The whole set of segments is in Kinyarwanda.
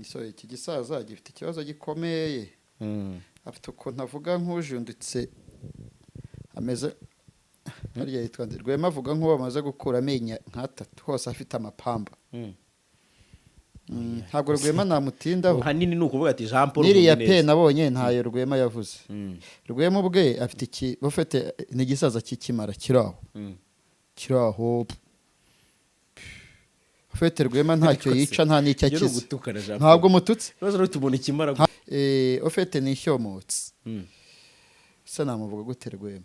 so iki gisaza gifite ikibazo gikomeye afite ukuntu avuga nk'ujunditse ameze hariya yitwa Rwema avuga nk'uwo bamaze gukura amenyo nk'atatu hose afite amapamba ntabwo Rwema namutindaho hanini ni ukuvuga ati Jean Paul niriya pe nabonye ntayo Rwema yavuze Rwema ubwe afite iki bufite n'igisaza cy'ikimara kiraho ufite Rwema ntacyo yica nta n'icyo akize ntabwo mututse rero tubona ikimara ufite n'ishyomotse se namuvuga gute Rwema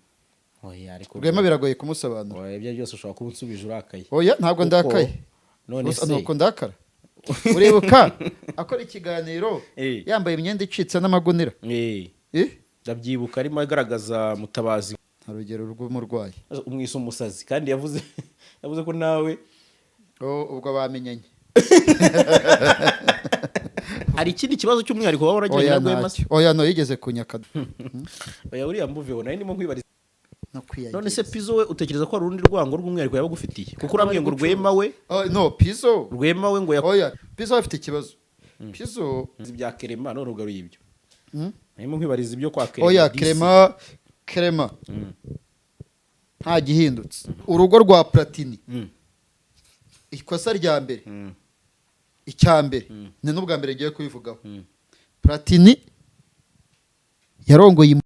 oya ariko Rwema biragoye kumusobanura oya ibyo byose ushobora kunsubije urakaye oya ntabwo ndakaye none se nuko ndakara uribuka akora ikiganiro yambaye imyenda icitse n'amagunira ndabyibuka arimo agaragaza Mutabazi urugero rw'umurwayi umwise umusazi kandi yavuze ko nawe ubwo bamenyanye hari ikindi kibazo cy'umwihariko waba waragiye na Rwema oya no yigeze kunyaka oya uriya mbuveho nayo ndimo kwibariza none se Pizzo we utekereza ko ari urundi rwango rw'umwihariko yaba gufitiye kuko urambwiye ngo Rwema we no Pizzo Rwema we ngo oya Pizzo afite ikibazo Pizzo bya Clement none ugaruye ibyo ndimo kwibariza ibyo kwa Clement oya Clement nta gihindutse urugo rwa Platini ikosa rya mbere icyambere ni n'ubwa mbere giye kubivugaho Platini yarongoye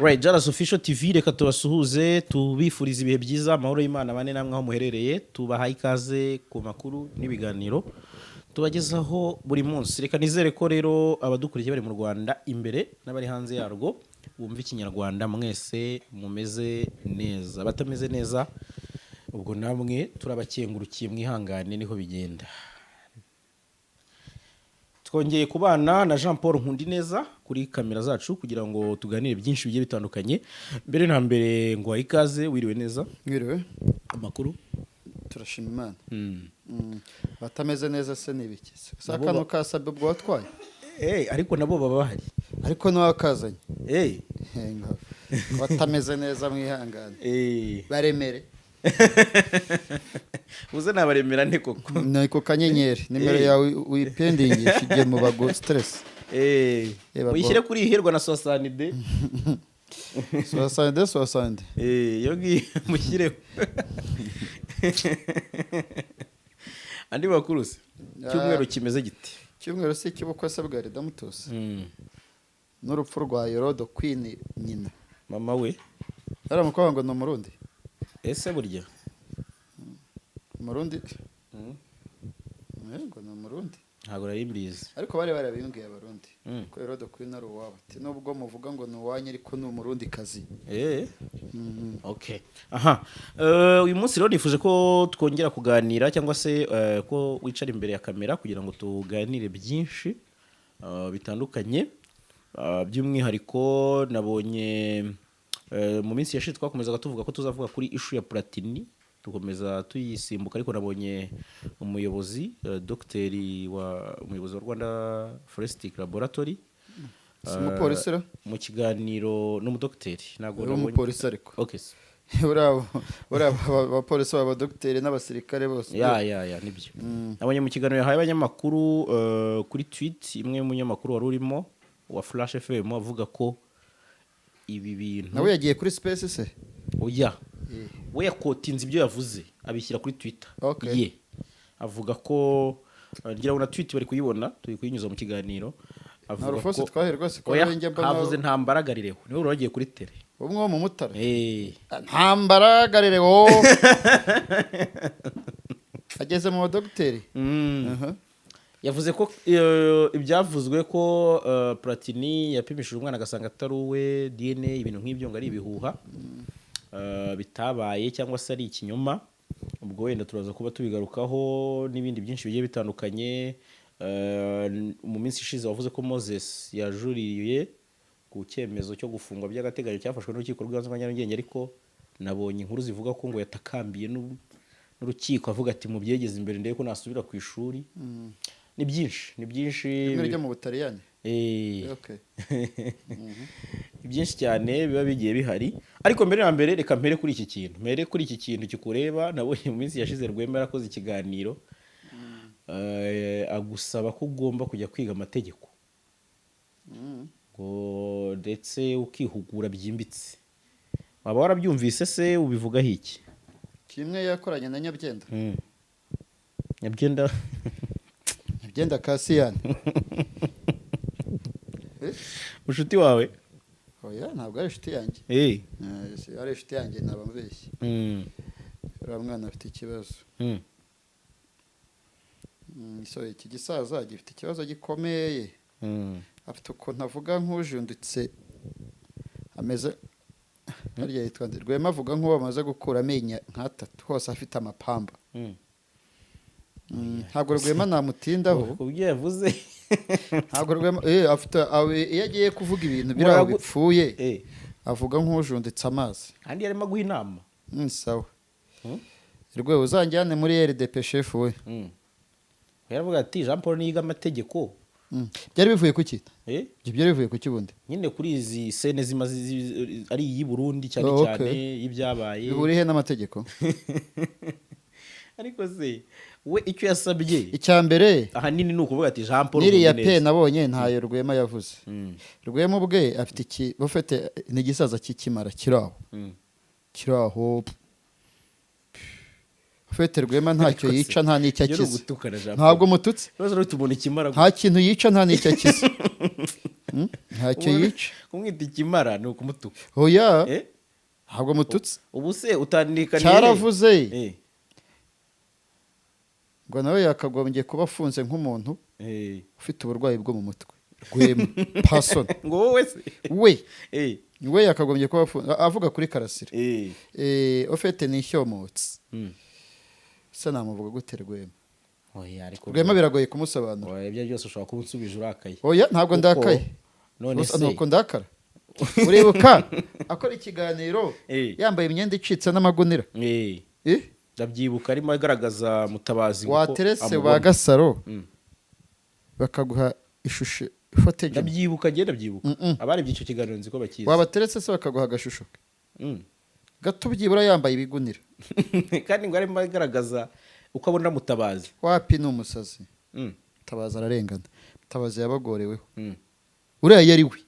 Right, Jaras Official TV reka tubasuhuze tubifuriza ibihe byiza amahoro y'Imana bane namwe aho muherereye tubahaye ikaze ku makuru n'ibiganiro tubagezaho buri munsi reka nizere ko rero abadukurikiye bari mu Rwanda imbere n'abari hanze yarwo bumva ikinyarwanda mwese mumeze neza batameze neza ubwo namwe turabakengurukiye mwihangane niho bigenda twongeye kubana na Jean Paul Nkundineza kuri kamera zacu kugira ngo tuganire byinshi bigiye bitandukanye mbere na mbere ngo ikaze wiriwe neza wiriwe amakuru turashima Imana batameze neza se nibiki sakano kasabe ubwo watwaye ariko nabo baba bahari ariko no wakazanye batameze neza mwihangane baremere uze nabaremera nte koko niko kanyenyeri nimero yawe uyipendingisha igiye mu bago stress uyishyire kuri ihirwa na Sosanide yo ngiye mushyireho andi makuru se cyumweru kimeze giti cyumweru se cy'ubukwe se bwa Redamutus n'urupfu rwa Yorodo Queen nyina mama we yaramukwaga ngo no murundi ese burya murundi ngo no murundi ntago nari mbizi ariko bari barabimbwiye abarundi ko Yorodo Queen ari uwabo ati nubwo muvuga ngo no wanye ariko ni umurundi kazi okay aha uyu munsi rero nifuje ko twongera kuganira cyangwa se ko wicara imbere ya kamera kugira ngo tuganire byinshi bitandukanye by'umwihariko nabonye mu minsi yashize twakomezaga tuvuga ko tuzavuga kuri issue ya Platini tukomeza tuyisimbuka ariko nabonye umuyobozi umuyobozi wa Rwanda Forensic Laboratory mu kiganiro n'umudokiteri ntabwo ari umupolisi ariko okay abapolisi b'abadokiteri n'abasirikare bose nibyo nabonye mu kiganiro yahaye abanyamakuru kuri tweet imwe y'umunyamakuru wari urimo wa Flash FM avuga ko ibi bintu nawe yagiye kuri space se oya we yakotinze ibyo yavuze abishyira kuri Twitter ye avuga ko ngira ngo na tweet bari kuyibona turi kuyinyuza mu kiganiro avuga ko havuze nta mbaragarireho niwe uragiye kuri tele umwe wo mu Mutara nta mbaragarireho ageze mu badokiteri yavuze ko ibyavuzwe ko Platini yapimishije umwana agasanga atari uwe DNA ibintu nk'ibyo ngo ari ibihuha bitabaye cyangwa se ari ikinyoma ubwo wenda turaza kuba tubigarukaho n'ibindi byinshi bigiye bitandukanye mu minsi ishize wavuze ko Moses yajuriye ku cyemezo cyo gufungwa by'agateganyo cyafashwe n'urukiko rw'ibanze rwa Nyarugenge ariko nabonye inkuru zivuga ko ngo yatakambiye n'urukiko avuga ati mu byegeze imbere ndeye ko nasubira ku ishuri ni byinshi ibyo mu Butaliyani byinshi cyane biba bigiye bihari ariko mbere na mbere reka mpere kuri iki kintu kikureba nabonye mu minsi yashize Rwema yarakoze ikiganiro agusaba ko ugomba kujya kwiga amategeko ngo ndetse ukihugura byimbitse waba warabyumvise se ubivugaho iki kimwe yakoranye na Nyabyenda Nyabyenda Kasiyani mushuti wawe oya ntabwo ari inshuti yanjye ari inshuti yanjye naba mbeshye uriya mwana afite ikibazo so iki gisaza gifite ikibazo gikomeye afite ukuntu avuga nk'ujunditse ameze harya yitwa Rwema avuga nk'uwo bamaze gukura amenyo nk'atatu hose afite amapamba ntabwo Rwema namutindaho kubyo yavuze ntabwo Rwema afite iyo agiye kuvuga ibintu biraho bipfuye avuga nk'ujunditse amazi kandi yarimo guha inama sawa Rwema uzanjyane muri RDP chef we yaravuga ati Jean Paul niga amategeko byari bivuye ku ki byari bivuye ku kibundi nyine kuri izi sene zimaze ari iyi Burundi cyane cyane y'ibyabaye bihuriye n'amategeko ariko se we icyo yasabye icya mbere ahanini ni ukuvuga ati Jean Paul niriya pe nabonye ntayo Rwema yavuze Rwema ubwe afite iki bafite n'igisaza cy'ikimara kiraho ufite Rwema ntacyo yica nta n'icyo akiza ntabwo mututse nta kintu yica nta n'icyo akiza ntacyo yica kumwita ikimara ni ukumutuka oya ntabwo mututse ubu se utandikaniye cyaravuze ngo nawe yakagombye kuba afunze nk'umuntu ufite uburwayi bwo mu mutwe Rwema pasoni ngo wowe se we yakagombye kuba avuga kuri Karasira ufite n'ishyomotsi se namuvuga gute Rwema Rwema biragoye kumusobanura ibyo byose ushobora kuba unsubije urakaye oya ntabwo ndakaye nuko ndakara uribuka akora ikiganiro yambaye imyenda icitse n'amagunira ndabyibuka arimo agaragaza Mutabazi wateretse ba Gasaro bakaguha ishusho ifoteje ndabyibuka abari by'icyo kiganiro nzi ko bakizi wabateretse se bakaguha agashusho gato byibura yambaye ibigunira kandi ngo arimo agaragaza uko abona Mutabazi wapi ni umusazi Mutabazi ararengana Mutabazi yabagoreweho uriya yari we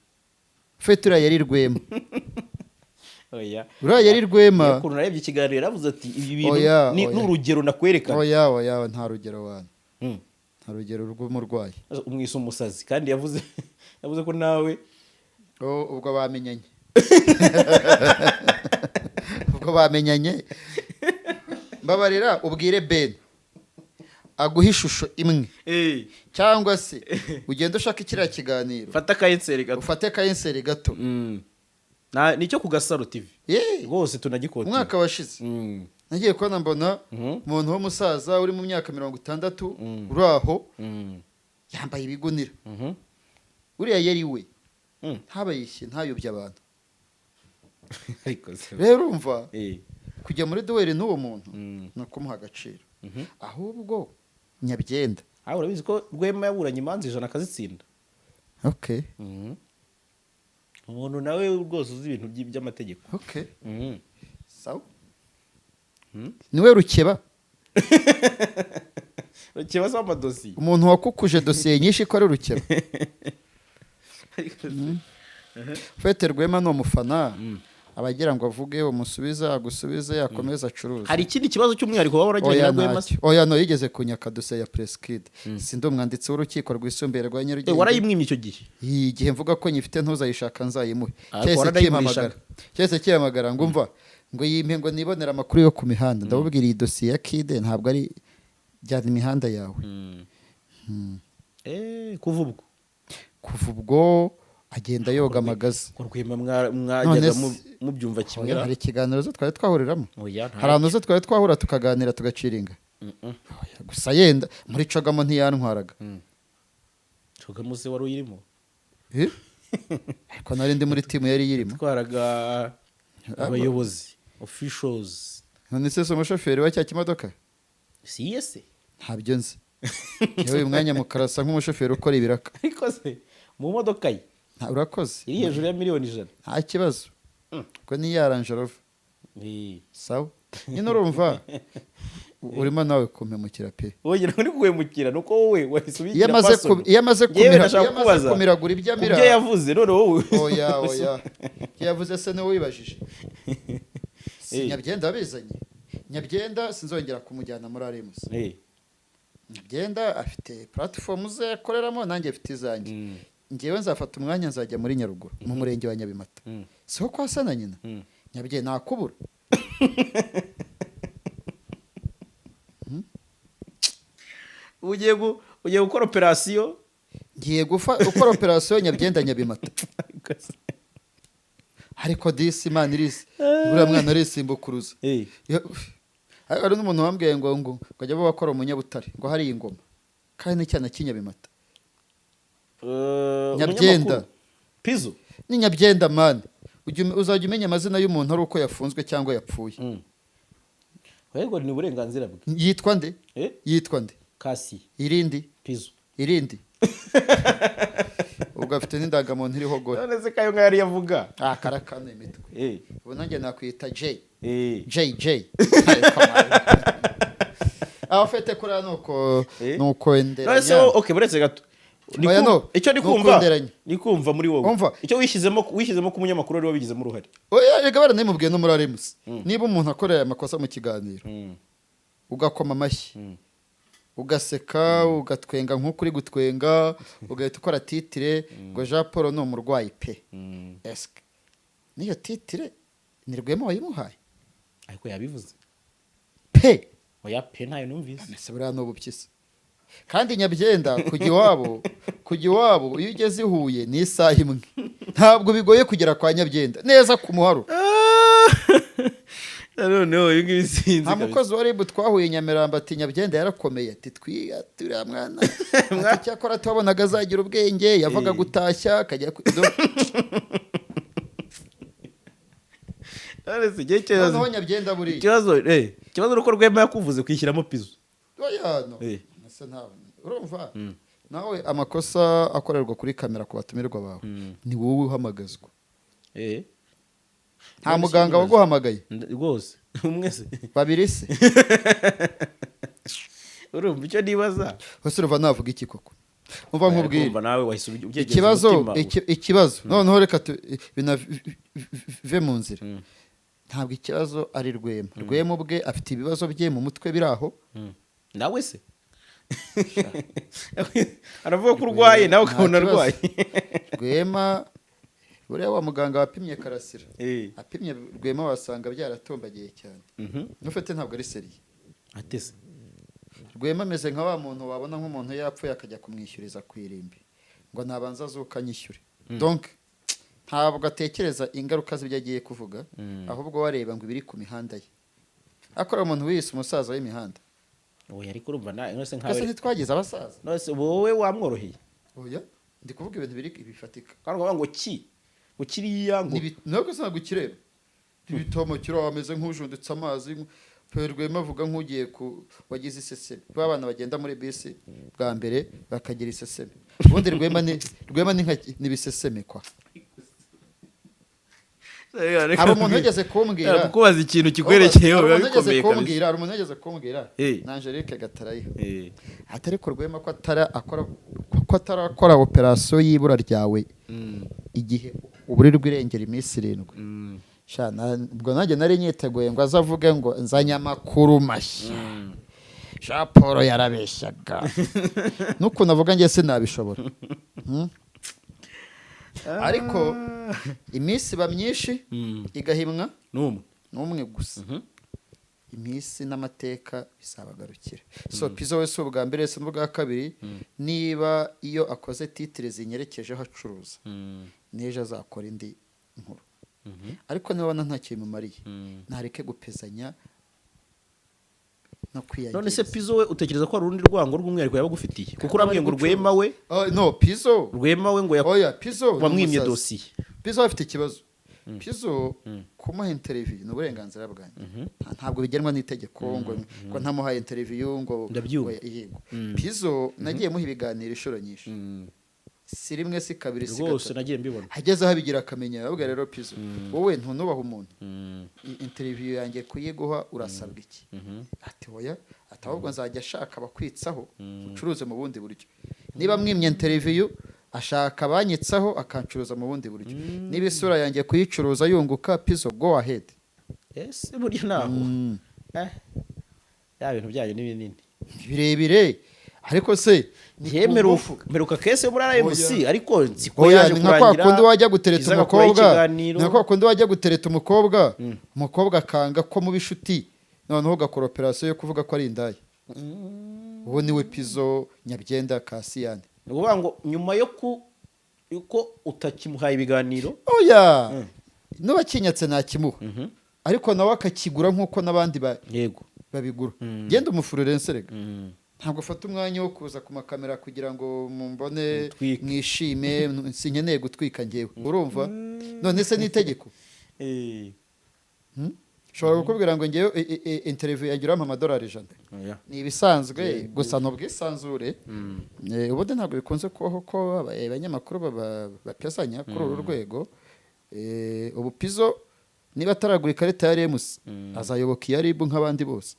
ufite uriya yari Rwema uriya yari Rwema ukuntu narebye ikiganiro yaravuze ati ibi bintu ni urugero nakwerekana oya nta rugero wana nta rugero rw'umurwayi umwise umusazi kandi yavuze ko nawe ubwo bamenyanye mbabarira ubwire Ben aguha ishusho imwe cyangwa se ugenda ushaka ikiriya kiganiro ufate kayenseri gato nicyo ku Gasaro TV rwose tunagikota umwaka washize nagiye kubona mbona umuntu w'umusaza uri mu myaka 60 uri aho yambaye ibigunira uriya yari we ntabayishye ntayobye abantu rero urumva kujya muri duweri n'uwo muntu ni ukumuha agaciro ahubwo Nyabyenda urabizi ko Rwema yaburanye imanza 100 akazitsinda umuntu nawe rwose uzi ibintu by'amategeko sawa niwe Rukeba z'amadosiye umuntu wakukuje dosiye nyinshi ko ari Rukeba ufite Rwema ni umufana abagira ngo avuge umusubiza agusubize yakomeza acuruza hari ikindi kibazo cy'umwihariko waba waragiye na Rwema oya no yigeze kunyaka dosiye ya Preskid sindi umwanditsi w'urukiko rwisumbuye rwa Nyarugenge warayimwimye icyo gihe igihe mvuga ko nyifite ntuzayishaka nzayimuhe cyese kiyamagara ngo umva ngo yimpe ngo nibonera amakuru yo ku mihanda ndabubwira iyi dosiye ya Kide ntabwo ari byari imihanda yawe kuva ubwo agenda yoga amagazi Rwema mwajyaga mubyumva kimwe hari ikiganiro zo twari twahuriramo hari ahantu zo twari twahura tukaganira tugaciringa gusa yenda muri Cogamo ntiyantwaraga Cogamo se wari uyirimo ariko nari ndi muri timu yari yirimo twaraga abayobozi officials none se umushoferi wa cya kimodoka siyese ntabyo nzi yewe uyu mwanya mukarasa nk'umushoferi ukora ibiraka ariko se mu modoka ye urakoze iri hejuru ya miliyoni 100. nta kibazo ubwo ni ya Range Rover sawa nyine urumva urimo nawe kumpemukira pe wongera uri kuhemukira nuko wowe wahise iyo amaze kumiragura ibyo amira ibyo yavuze none wowe oya yavuze se niwe wibajije si Nyabyenda wabizanye Nyabyenda sinzongera kumujyana muri Arimus Nyabyenda afite platform ze akoreramo nanjye afite izanjye ngewe nzafata umwanya nzajya muri Nyaruguru mu murenge wa Nyabimata siho kwa sana nyina Nyabyenda nakubura ugiye gukora operasiyo ngiye gukora operasiyo Nyabyenda Nyabimata ariko disi imana irisi buriya mwana arisimbukuruza hari n'umuntu wambwiye ngo ajya bakora umunyabutare ngo hari ingoma kandi n'icyana cy'inyabimata Nyabyenda Pizo ni Nyabyenda mani uzajya umenya amazina y'umuntu ari uko yafunzwe cyangwa yapfuye wego ni uburenganzira bwe yitwa nde Kasi irindi Pizo irindi ubwo afite n'indangamuntu iriho gore none se kayo ngari yavuga karakane imitwe ubu nanjye nakwita J aho fete kuri nuko enderanya none se okay buretse gato icyo ni kumva muri wowe icyo wishyizemo ku munyamakuru ari wabigizemo uruhare rega baranimubwiye no muri Arimus niba umuntu akorera amakosa mu kiganiro ugakoma amashyi ugaseka ugatwenga nk'ukuri gutwenga ugahita ukora titire ngo Jean Paul ni umurwayi pe eske niyo titire ni Rwema wayimuhaye ariko yabivuze pe oya pe ntayo numvise ese buriya n'ubupyisi kandi Nyabyenda kujya iwabo iyo ugeze i Huye ni isaha imwe ntabwo bigoye kugera kwa Nyabyenda neza ku muharo noneho iyo ngiyo isinzi nta mukozi wa RIB twahuye Nyamirambo ati Nyabyenda yarakomeye ati turiya mwana ati cyakora tubabonaga azagira ubwenge yavaga gutashya akajya noneho Nyabyenda buriya ikibazo nuko Rwema yakuvuze kwishyiramo Pizo oya no urumva nawe amakosa akorerwa kuri kamera ku batumirwa bawe ni wowe uhamagazwa nta muganga waguhamagaye rwose umwe se babiri se urumva icyo nibaza hose urumva navuga iki koko umva nkubwire nawe wahise ikibazo noneho reka binave mu nzira ntabwo ikibazo ari Rwema ubwe afite ibibazo bye mu mutwe biri aho nawe se aravuga ko urwaye nawe ukabona arwaye Rwema buriya wa muganga wapimye Karasira apimye Rwema wasanga byaratombagiye cyane n'ufite ntabwo ari seriye atese Rwema ameze nka wa muntu wabona nk'umuntu yapfuye akajya kumwishyuriza ku irimbi ngo nabanza azuka nyishyure donc ntabwo atekereza ingaruka z'ibyo agiye kuvuga ahubwo wareba ngo ibiri ku mihanda ye akora umuntu wese umusaza w'imihanda oya ariko urumva nose nkawe kase ntitwagize abasaza nose wowe wamworoheye oya ndi kuvuga ibintu biri bifatika kandi ngo ukiriya ngo ntabwo se nagukireba ibitomo kiro wameze nk'ujunditse amazi Rwema avuga nk'ugiye wagize iseseme abana bagenda muri bisi bwa mbere bakagira iseseme ubundi Rwema ni biseseme kwa hari umuntu yageze kumbwira kubaza ikintu kikwerekeyeho biba bikomeye kabisa hari umuntu yageze kumbwira na Angelique Gatarayiho atari ko Rwema ko atarakora operasiyo y'ibura ryawe igihe uburirwa irengera iminsi 7 ubwo nanjye nari nyiteguye ngo azavuge ngo nzanye amakuru mashya Jean Paul yarabeshyaga n'ukuntu avuga njye sinabishobora ariko iminsi iba myinshi igahimwa n'umwe gusa iminsi n'amateka bisabagarukira so Pizo wese ubwa mbere se n'ubwa kabiri niba iyo akoze titire zinyerekejeho acuruza neje azakora indi nkuru ariko niba nta kintu mumariye ntareke gupezanya no kwiyagiza none se Pizo we utekereza ko ari urundi rwango rw'umwihariko yabagufitiye kuko urambwiye ngo Rwema we no Pizo Rwema we ngo oya Pizo wamwimye dosiye Pizo afite ikibazo Pizo kumuha interview ni uburenganzira bwanjye ntabwo bigenwa n'itegeko ngo ntamuhaye interview ngo yego Pizo nagiye muha ibiganiro inshuro nyinshi si rimwe si kabiri si rwose gatatu nagiye mbibona hageze aho abigira akamenyero ahubwo rero Pizzo wowe ntunubaha umuntu interview yanjye kuyiguha urasabwa iki ati oya ati ahubwo nzajya ashaka abakwitsaho ucuruze mu bundi buryo niba mwimye interview ashaka abanyitsaho akancuruza mu bundi buryo niba isura yanjye kuyicuruza yunguka Pizzo go ahead ese buryo naho ya bintu byayo ni binini birebire ariko se mperuka kese muri RMC ariko nziko oya yaje ni nka kwa kundi wajya gutereta izaga kubaha umukobwa ikiganiro. ni nka kwa kundi wajya gutereta umukobwa umukobwa akanga ko mu bishuti noneho ugakora operasiyo yo kuvuga ko ari indaya uwo niwe Pizzo Nyabyenda Kasiyani ni ukuvuga ngo nyuma yuko utakimuhaye ibiganiro oya n'uwakinyatse ntakimuha ariko nawe akakigura nk'uko n'abandi yego babigura genda umufururence rega ntabwo ufata umwanya wo kuza ku makamera kugira ngo mumbone mwishime sinkeneye gutwika ngewe urumva none se n'itegeko ushobora kukubwira ngo ngewe interview yagira amadolari 100 ni ibisanzwe gusa n'ubwisanzure ubundi ntabwo bikunze kubaho ko abanyamakuru bapesanya kuri uru rwego ubu Pizzo niba ataragura ikarita ya RMC azayoboka iya RIB nk'abandi bose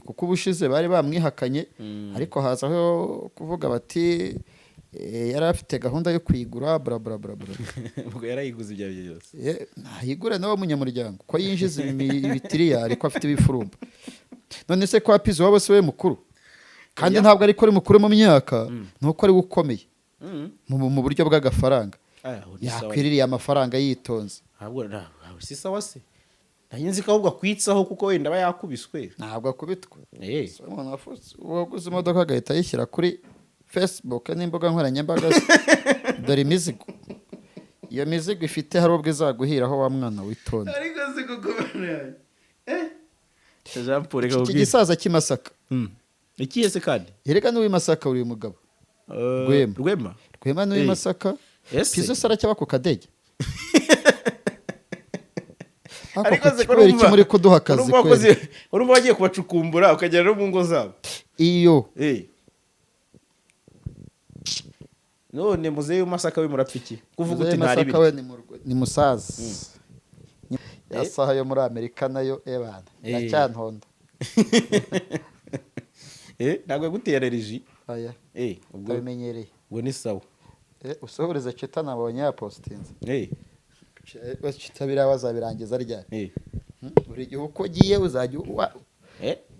kuko ubushize bari bamwihakanye ariko hazaho kuvuga bati yari afite gahunda yo kwigura bla bla bla bla ubwo yarayiguze ibyo byose ntayigure nawe munyamuryango ko yinjiza ibitiriya ariko afite ibifurumba none se kwa Pizzo waba se we mukuru kandi ntabwo ari ko ari mukuru mu myaka nuko ari ukomeye mu buryo bw'agafaranga yakwiririye amafaranga yitonze si sawa se nzi ko ahubwo akwitsaho kuko wenda aba yakubiswe ntabwo akubitwa uwaguze imodoka agahita ayishyira kuri Facebook n'imbuga nkoranyambaga dore imizigo iyo mizigo ifite hari ubwo izaguhiraho wa mwana witonda ariko se kuko Jean Paul reka iki gisaza cy'Imasaka ikiye se kandi yereka n'uwi Masaka uri mugabo Rwema n'uwi Masaka Pizzo sara cyaba ku kadege ariko se kubera iki muri kuduha akazi kwezi urumva wagiye kubacukumbura ukagera no mu ngo zabo iyo none muzehe w'Masaka we murapfiki kuvuga uti ntari ni musaza yasaha yo muri Amerika nayo ebana yacyantonda ntabwo gutera allergie aya ubwo bimenyereye ubwo ni sawa usohoreza cita nabonye ya postinze biriya bazabirangiza ryari buri gihe uko ugiye uzajya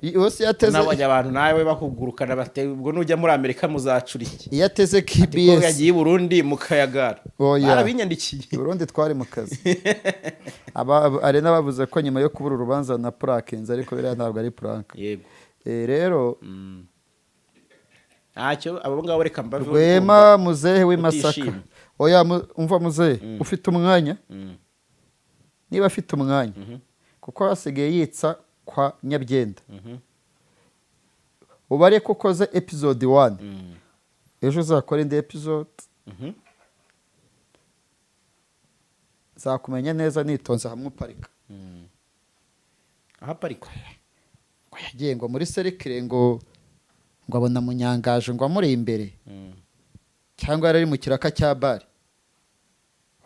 yose yateze nabonye abantu nawe bakugurukana bate ubwo nujya muri Amerika muzacura iki iyo ateze KBS ko yagiye i Burundi mu Kayagara arabinyandikiye Burundi twari mu kazi ari n'abavuze ko nyuma yo kubura urubanza na plaquenze ariko biriya ntabwo ari plaque yego rero ntacyo abo ngabo reka mbavuge Rwema muzehe w'Imasaka oya umva muzehe ufite umwanya niba afite umwanya kuko hasigaye yitsa kwa Nyabyenda ubare ko ukoze episode 1 ejo uzakora indi episode zakumenya neza nitonze hamwe uparika aha parika ngo yagiye ngo muri serikire ngo abona munyangaje ngo amuri imbere cyangwa yari mu kiraka cya bari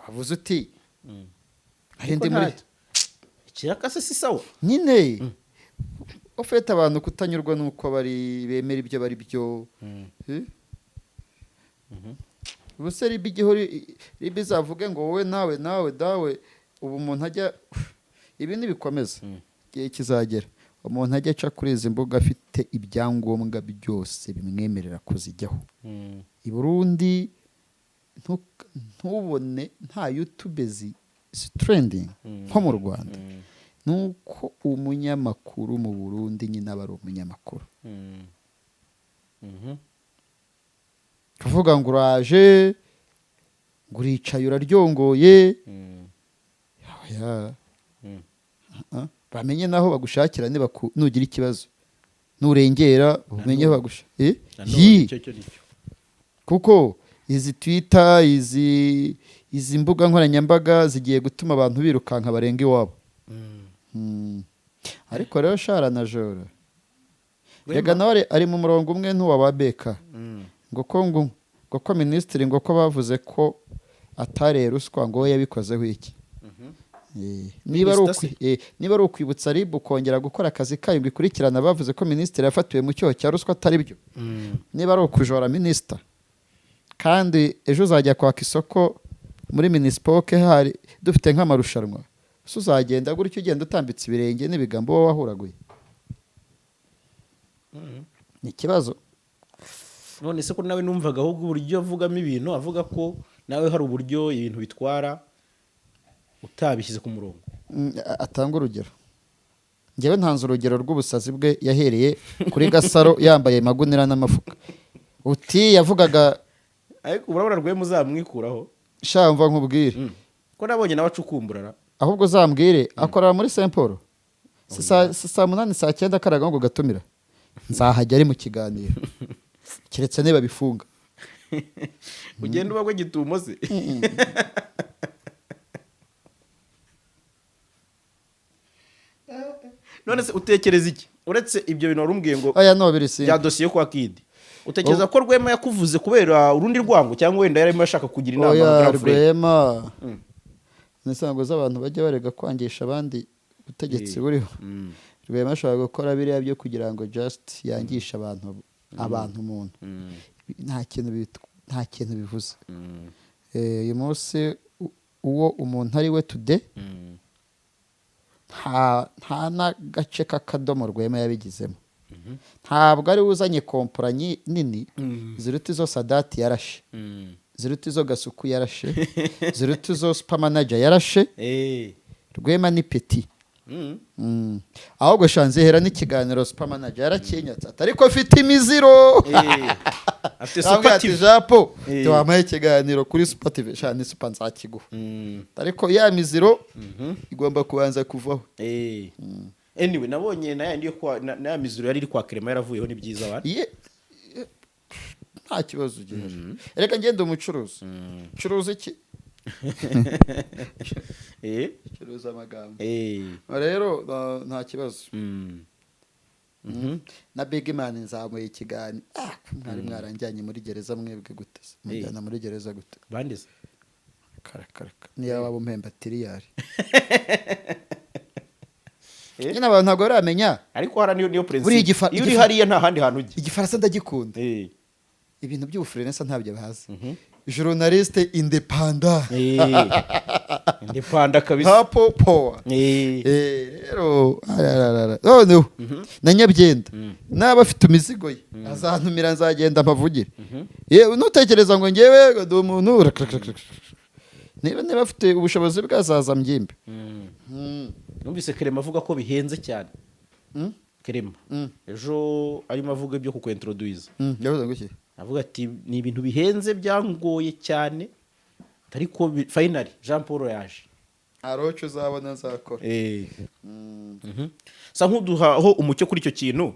wavuze uti ari ndi muri ikiraka se si sawa nyine ufite abantu kutanyurwa nuko bari bemera ibyo bari byo ubuse ribi igihori ribi zavuge ngo wowe nawe dawe ubu umuntu ajya ibi ntibikomeza igihe kizagera umuntu ajya aca kuri izi mbuga afite ibyangombwa byose bimwemerera kuzijyaho i Burundi ntubone nta YouTube trending nko mu Rwanda nuko umunyamakuru mu Burundi nyine aba ari umunyamakuru kuvuga ngo uraje ngo uricaye uraryongoye bamenye naho bagushakira nugira ikibazo nurengera umenye aho bagushakira kuko izi Twitter izi mbuga nkoranyambaga zigiye gutuma abantu birukanka barenga iwabo ariko rero Shara na Jora rega nawe ari mu murongo umwe n'uwa Beka ngo kuko minisitiri ngo ko bavuze ko atariye ruswa ngo we yabikozeho iki. Niba ari ukwibutsa RIB kongera gukora akazi kayo ngo ikurikirana bavuze ko minisitiri yafatiwe mu cyoho cya ruswa atari byo, niba ari ukujora minisita kandi ejo uzajya kwaka isoko muri minisipoke hari dufite nk'amarushanwa, so uzagenda gutyo ugenda utambitse ibirenge n'ibigambo wowe wahuraguye. Ni ikibazo. none se ko nawe numvaga ahubwo uburyo avugamo ibintu avuga ko nawe hari uburyo ibintu bitwara utabishyize ku murongo. Atanga urugero, njyewe ntanze urugero rw'ubusazi bwe yahereye kuri Gasaro yambaye magunira n'amafuka. Uti yavugaga ariko urabona Rwema uzamwikuraho shamva nkubwire ko nabonye nawe acukumburara, ahubwo uzambwire akorera muri Saint Paul saa 8 saa 9 karaga ngo gatumira nzahajya ari mu kiganiro keretse niba bifunga ugenda ubagwe gitumo se. None se utekereza iki uretse ibyo bintu warumbwiye ngo oya no birisi ya dosiye kwa Kid? Utekereza ko Rwema yakuvuze kubera urundi rwango cyangwa wenda yarimo ashaka kugira inama oya Rwema nisango z'abantu bajya barega kwangisha abandi ubutegetsi buriho. Rwema ashaka gukora biriya byo kugira ngo just yangisha abantu umuntu nta kintu bivuze. Uyu munsi uwo umuntu ari we today nta n'agace k'akadomo Rwema yabigizemo. Ntabwo ari uzanye kompanyi nini ziruta izo Sadati yarashe, ziruta izo Gasuku yarashe, ziruta izo super manager yarashe. Rwema ni petit. Ahubwo shanzihera n'ikiganiro super manager yarakinyatsa ariko afite imiziro. Afite super TV japo twamaye ikiganiro kuri super TV shani super nzakiguha ariko ya miziro igomba kubanza kuvaho. Anyway nabonye na yandi yo kwa na mizuro yari iri kwa Clement yaravuyeho ni byiza bari nta kibazo gihari. Reka ngende umucuruzi curuza iki curuza amagambo rero nta kibazo. Na Big Man nzamuye ikiganiro mwari mwaranjyanye muri gereza mwebwe gute mujyana muri gereza gute bandeze karakaraka niya wabo mpemba tiriyari nyine abantu ntabwo baramenya ariko hara niyo principe iyo uri hariya nta handi hantu ujye. Igifaransa ndagikunda ibintu by'ubufurenesa ntabyo bahazi. Journaliste independant independant kabisa hapo power rero noneho na Nyabyenda naba afite imizigo ye azantumira nzagenda mpavugire. Yewe nutekereza ngo ngewe ndi umuntu niba afite ubushobozi bwazaza mbyimbe. Numvise Clement avuga ko bihenze cyane. Clement ejo arimo avuga ibyo kukwintroduce yavuze ngo iki avuga ati ni ibintu bihenze byangoye cyane ariko finally Jean Paul yaje arocho uzabona nzakora. Sa nkuduhaho umucyo kuri icyo kintu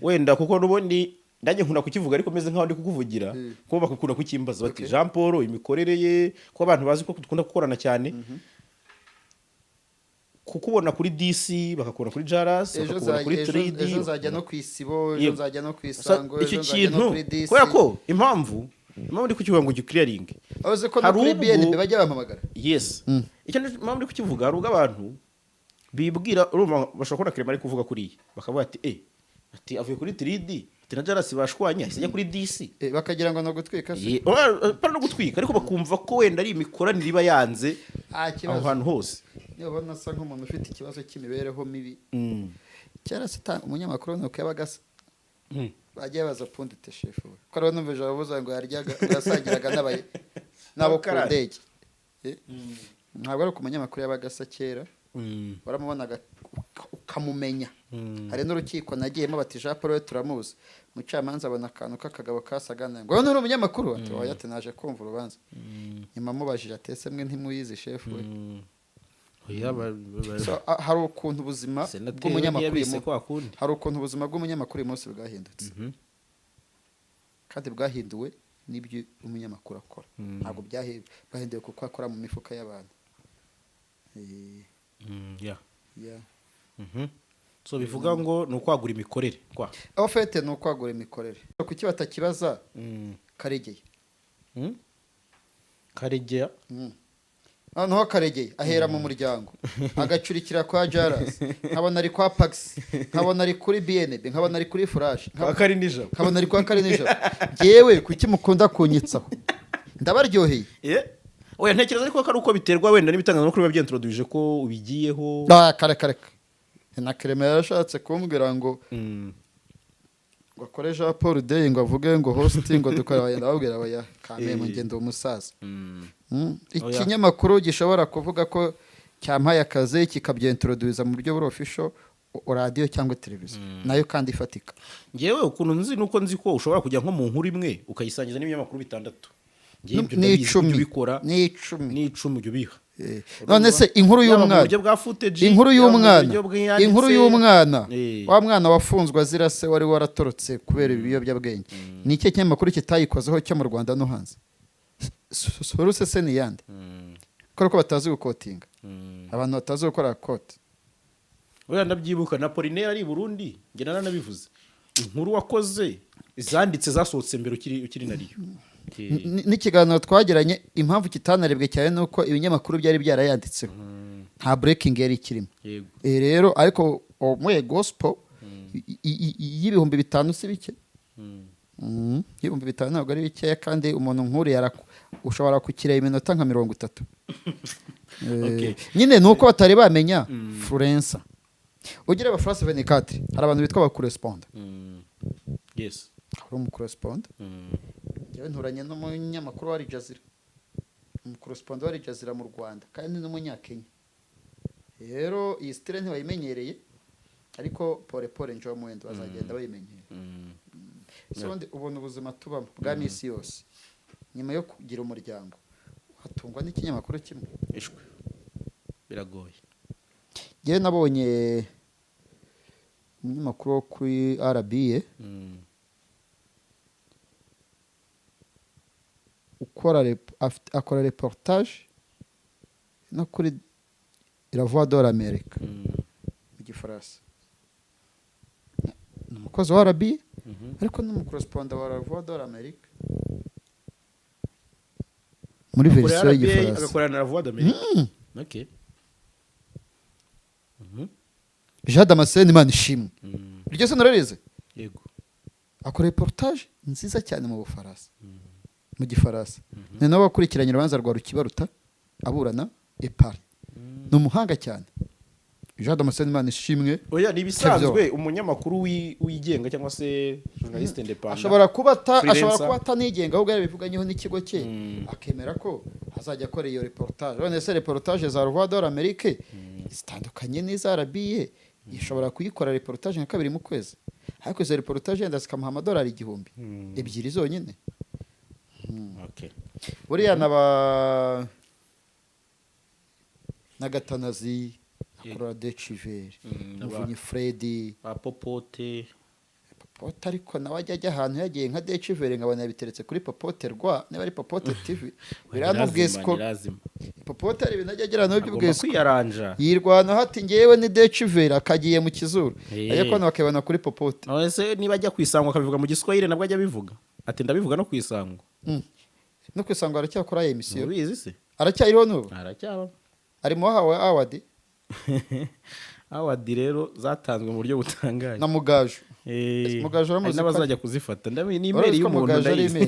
wenda kuko nubundi ndanye nkuna kukivuga ariko meze nkaho ndi kukuvugira ko bakukunda kukimbaza bati Jean Paul imikorere ye ko abantu bazi ko dukunda gukorana cyane kukubona kuri DC bakakubona kuri Jaras bakakubona kuri 3D ejo nzajya no kwisibo ejo nzajya no kwisango ejo nzajya no kuri DC kubera ko impamvu ndi kukivuga ngo clearing avuze ko no kuri BNB bajya bampamagara. Yes icyo impamvu ndi kukivuga hari ubwo abantu bibwira urumva bashobora Clement ari kuvuga kuri bakavuga ati ati avuye kuri 3D na Jaras bashwanya isenya kuri DC bakagira ngo no gutwika se para no gutwika ariko bakumva ko wenda ari imikoranire iba yanze aho hantu hose. Niyo ubona asa nk'umuntu ufite ikibazo cy'imibereho mibi. Cyara sita umunyamakuru nuko yabagasa bagiye baza pundite chef we ko rero numveje abavuza ngo yaryaga yasangiraga nabo ku ndege. Ntabwo ari umunyamakuru yabagasa kera baramubonaga ukamumenya. Hari n'urukiko nagiyemo bati Jean Paul turamuzi mucamanza abona akantu k'akagabo kasagana ngo none umunyamakuru ati oya ati naje kumva urubanza nyuma mubajije atese mwe ntimuyizi chef we. Hari ukuntu ubuzima bw'umunyamakuru umunsi bwahindutse kandi bwahinduwe n'ibyo umunyamakuru akora ntabwo bahinduwe kuko akora mu mifuka y'abantu. So bivuga ngo ni ukwagura imikorere ofete ni ukwagura imikorere kuki batakibaza Karegeye Karegeya noneho Karegeye ahera mu muryango agacurikira kwa Jaras, nkabona ari kwa Pax, nkabona ari kuri BNB, nkabona ari kuri Flash, nkabona ari kwa Karinijabo. Jewe kuki mukunda kunyitsaho? Ndabaryoheye. Oya ntekereza ariko ko ari uko biterwa wenda n'ibitangazamakuru biba byintroduce ko ubigiyeho. Kare na Clement yarashatse kumbwira ngo bakore Jean Paul Day ngo avuge ngo hosting ngo dukora ndababwira baya kameme ngendo umusaza. Ikinyamakuru gishobora kuvuga ko cyampaye akazi kikabyintroduce mu buryo buri official radio cyangwa televiziyo nayo kandi ifatika. Ngewe ukuntu nzi nuko nzi ko ushobora kujya nko mu nkuru imwe ukayisangiza n'ibinyamakuru bitandatu. N'icumi ujya ubiha. None se inkuru y'umwana wa mwana wafunzwe azira se wari waratorotse kubera ibiyobyabwenge, ni iki kinyamakuru kitayikozeho cyo mu Rwanda no hanze? Soruse se ni yande ko batazi gukotinga, abantu batazi gukora kote. Oya ndabyibuka na Polinaire ari Burundi nge naranabivuze, inkuru wakoze izanditse zasohotse mbere ukiri nariyo. N'ikiganiro twagiranye impamvu kitanarebwe cyane nuko ibinyamakuru byari byarayanditseho nta breaking yari kirimo. Rero ariko omwe gospel y'ibihumbi 5 si bike. Y'ibihumbi 5 ntabwo ari bike, kandi umuntu nkuri ushobora kukireba iminota nka 30. Nyine nuko batari bamenya influencer. Ugira aba France 24 hari abantu bitwa ba correspondant. Yes. Hari umukorespondant. Yewe nturanye n'umunyamakuru wa Al Jazeera. Umukorespondant wa Al Jazeera mu Rwanda kandi n'umunyakenya. Rero iyi style ntibayimenyereye ariko pole njo mwendo bazagenda bayimenyera. So ubona ubuzima tubamo bwa misi yose nyuma yo kugira umuryango hatungwa n'ikinyamakuru kimwe. Ishwe biragoye. Yewe nabonye umunyamakuru kuri RBA akora reportage no kuri La Voix de l'Amérique mu Gifaransa. Ni umukozi wa RBA ariko n'umukorespondant wa La Voix de l'Amérique muri version y'Igifaransa. Agakorana na La Voix d'Amérique. Okay. Jean Damascene Manishimwe. Iryo se nararize? Yego. Akora reportage nziza cyane mu Bufaransa. Mu Gifaransa. Ni nawe wakurikiranye urubanza rwa Rukibaruta aburana Epari. Ni umuhanga cyane. Jean Damascene Manishimwe. Oya ni bisanzwe umunyamakuru wigenga cyangwa se journaliste independent. Ashobora kuba atanigenga ahubwo yabivuganyeho n'ikigo cye akemera ko azajya akora iyo reportage. None se reportage za La Voix de l'Amérique zitandukanye n'iza RBA. Ishobora kuyikora reportage nka 2 mu kwezi. Ariko izo reportage yenda zikamuha amadolari 1,000 ebyiri zonyine. Okay. Buriya na Gatanazi akora Deciver, Muvunyi Freddy, Popote ariko nawe ajya ahantu yagiye nka Deciver nkabona yabiteretse kuri Popote rwa niba ari Popote TV. Biranubwese ko Popote ari ibintu ajya no by'ubwese yirwana hati ngewe ni Deciver akagiye mu kizuru ariko nakabona kuri Popote. Ese niba ajya kwisangwa akabivuga mu Giswahili nabwo ajya bivuga ati ndabivuga no kwisangwa. No kwisangwa aracyakora emission. Ubizi se? Aracyariho n'ubu? Aracyaba. Ari mu hawe award. Award rero zatanzwe mu buryo butangaje. Na Mugaju. Mugaju aramuzi n'abazajya kuzifata. Ndabona ni email y'umuntu ndayizi.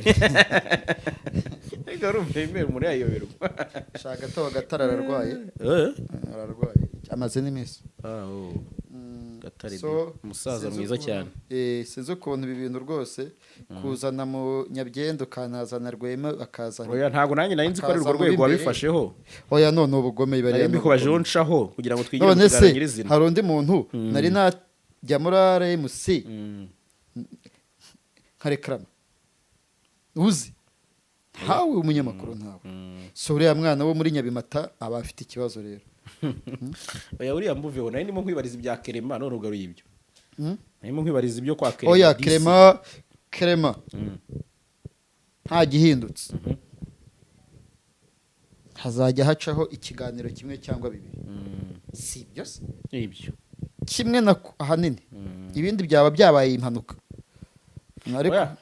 Ego rumve email muri ayoberwa. Shaka to Gatara ararwaye. Ararwaye. Amaze n'imisi. Gatare umusaza mwiza cyane. Sinzo kubona ibi bintu rwose kuzana mu Nyabyendo kanazana Rwema akazana. Oya ntago nanjye nzi ko ari urwo rwego wabifasheho. Oya none ubugome bari mbikubaje nshaho kugira ngo twigire kuganira nyirizina. Hari undi muntu nari najya muri RMC karekrama uzi hawe umunyamakuru ntawe so uriya mwana wo muri Nyabimata aba afite ikibazo rero. Oya uriya mbuveho nari ndimo kwibariza ibya Clement none ugaruye ibyo. Ndimo kwibariza ibyo kwa Clement. Oya Clement nta gihindutse. Hazajya hacaho ikiganiro kimwe cyangwa 2. Si byo se? Ibyo. Kimwe na ahanini. Ibindi byaba byabaye impanuka. ariko Oya,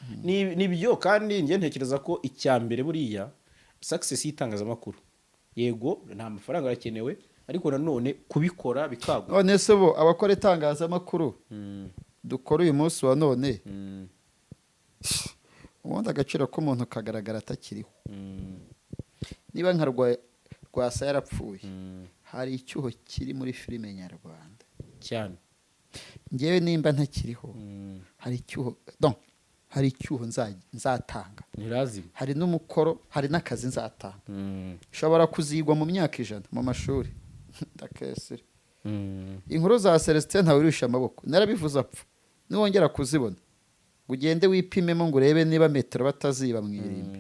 ni byo kandi njye ntekereza ko icya mbere buriya success y'itangazamakuru yego nta mafaranga arakenewe ariko nanone kubikora bikagwa. none se bo abakora itangazamakuru dukora uyu munsi wa none ubundi agaciro k'umuntu kagaragara atakiriho. Niba nka Rwasa yarapfuye hari icyuho kiri muri filime nyarwanda cyane. ngewe nimba ntakiriho hari icyuho hari icyuho nzatanga Ntirazima. hari n'umukoro hari n'akazi nzatanga ushobora kuzigwa mu myaka 100 mu mashuri ndakesera. Inkuru za Celestin ntawe urisha amaboko narabivuze apfa niwongera kuzibona ngo ugende wipimemo ngo urebe niba metero bataziba mu irimbi.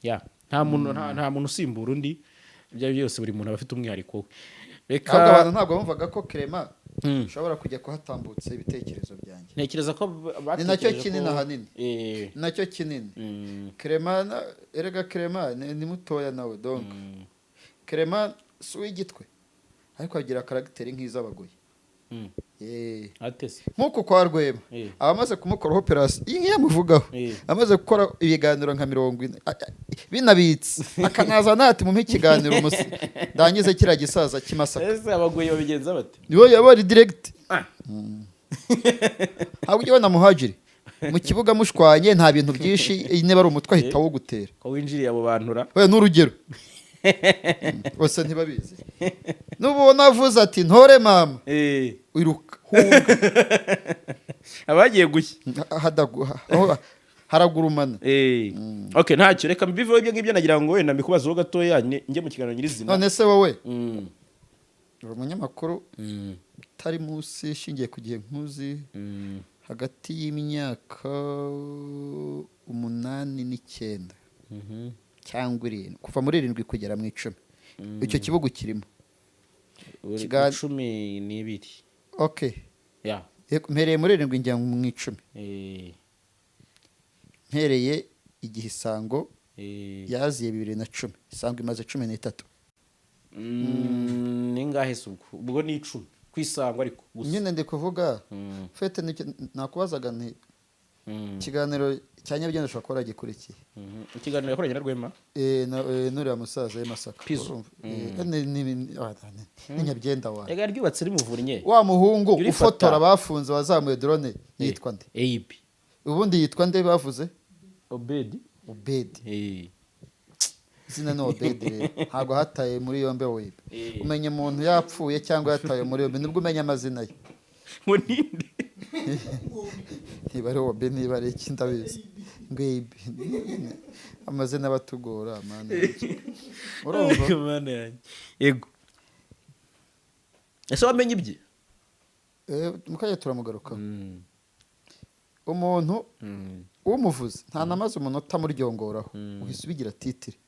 Ya nta muntu usimbura undi ibyo byose buri muntu aba afite umwihariko we. Ahubwo abantu ntabwo bumvaga ko Clement ushobora kujya kuhatambutsa ibitekerezo byanjye. Ntekereza ko ni nacyo kinini ahanini nacyo kinini. Clement erega Clement ni mutoya nawe donc Clement si uw'igitwe ariko agira karagiteri nk'iz'abagoye. atese nk'uko kwa Rwema abamaze kumukoraho operasiyo iyi ngiyi yamuvugaho amaze gukora ibiganiro nka 40 binabitse akanaza nati mu ikiganiro ndangize kiriya gisaza cy'Imasaka. ese abagoye babigenza bate? niwe yabari direct ahubwo ujye na Muhajiri mu kibuga mushwanye nta bintu byinshi niba ari umutwe ahita wo gutera ko winjiriye abo bantura we n'urugero bose ntibabizi n'ubona avuze ati ntore mama wiruka abagiye gushya haragurumana. Okay ntacyo reka mbiveho ibyo ngibyo nagira ngo wenda mbikubazeho gatoya njye mu kiganiro nyirizina. None se wowe uri umunyamakuru utari munsi ishingiye ku gihe nkuzi hagati y'imyaka 8 n'9 cyangwa 7 kuva muri 7 kugera mu 10 icyo kibugu kirimo 12. Okay ya mpereye muri 7 njya mu 10 mpereye igihe Isango yaziye 2010 Isango imaze 13 ningahe ubwo ni 10 kwisango ariko nyine ndi kuvuga fete nakubazaga nti ikiganiro cya Nyabyenda ushobora kuba gikurikiye ikiganiro yakoranye na Rwema nuriya musaza y'Amasaka ni Nyabyenda wa yega ryubatse rimuvurnye wa muhungu ufotora bafunze wazamuye drone yitwa nde AIB ubundi yitwa nde bavuze Obedi izina no Obedi ntabwo hataye muri yombe we umenya umuntu yapfuye cyangwa yataye muri yombe nibwo umenya amazina ye ngo ninde niba ari Obedi niba ari iki ndabizi ngwebe amazina batugora mana urumva mana yanjye yego ese wamenye ibye mukaje turamugaruka umuntu umuvuze nta namaze umunota muryongoraho uhise ubigira titire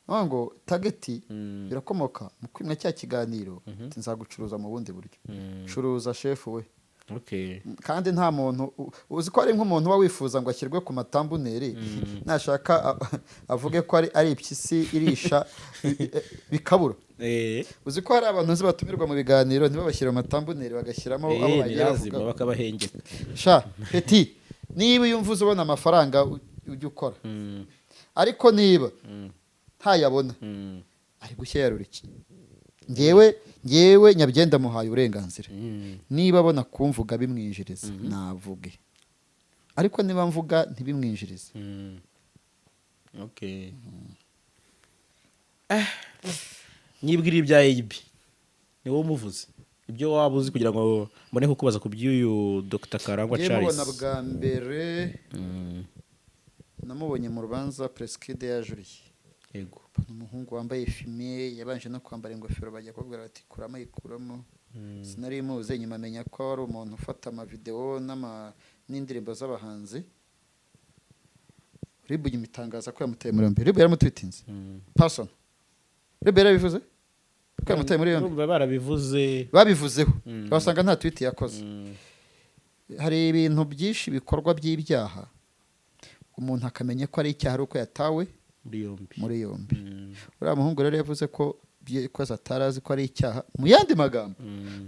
ngo tageti birakomoka mu kwimwa cya kiganiro nzagucuruza mu bundi buryo curuza chef we kandi nta muntu uzi ko ari nk'umuntu wa wifuza ngo ashyirwe ku matambuneri nashaka avuge ko ari ipyisi irisha bikabura uzi ko hari abantu batumirwa mu biganiro ntibabashyira mu matambuneri bagashyiramo abo bagiye bavuga bakabahengeka sha petit niba uyumvuze ubona amafaranga ujye ukora ariko niba ntayabona ari gushya yaruriki ngewe Nyabyenda muhaye uburenganzira niba abona kumvuga bimwinjiriza navuge ariko niba mvuga ntibimwinjirize okay nyibwira ibya AIB ni wowe umuvuze ibyo waba uzi kugira ngo mbone kukubaza ku by'uyu Dr Karangwa Charles. Yemubona bwa mbere namubonye mu rubanza Preskide yajuriye yego umuhungu wambaye fime yabanje no kwambara ingofero bajya kubwira bati kurama yikuramo sinari muze nyuma amenya ko ari umuntu ufata ama video n'indirimbo z'abahanzi Ribu imitangaza ko yamuteye muri yombi Ribu yaramutwitinze person Ribu yarabivuze ko yamuteye muri yombi babivuzeho basanga nta tweet yakoze hari ibintu byinshi bikorwa by'ibyaha umuntu akamenya ko ari icyaha ari uko yatawe muri yombi uriya muhungu rero yavuze ko bikoze atarazi ko ari icyaha mu yandi magambo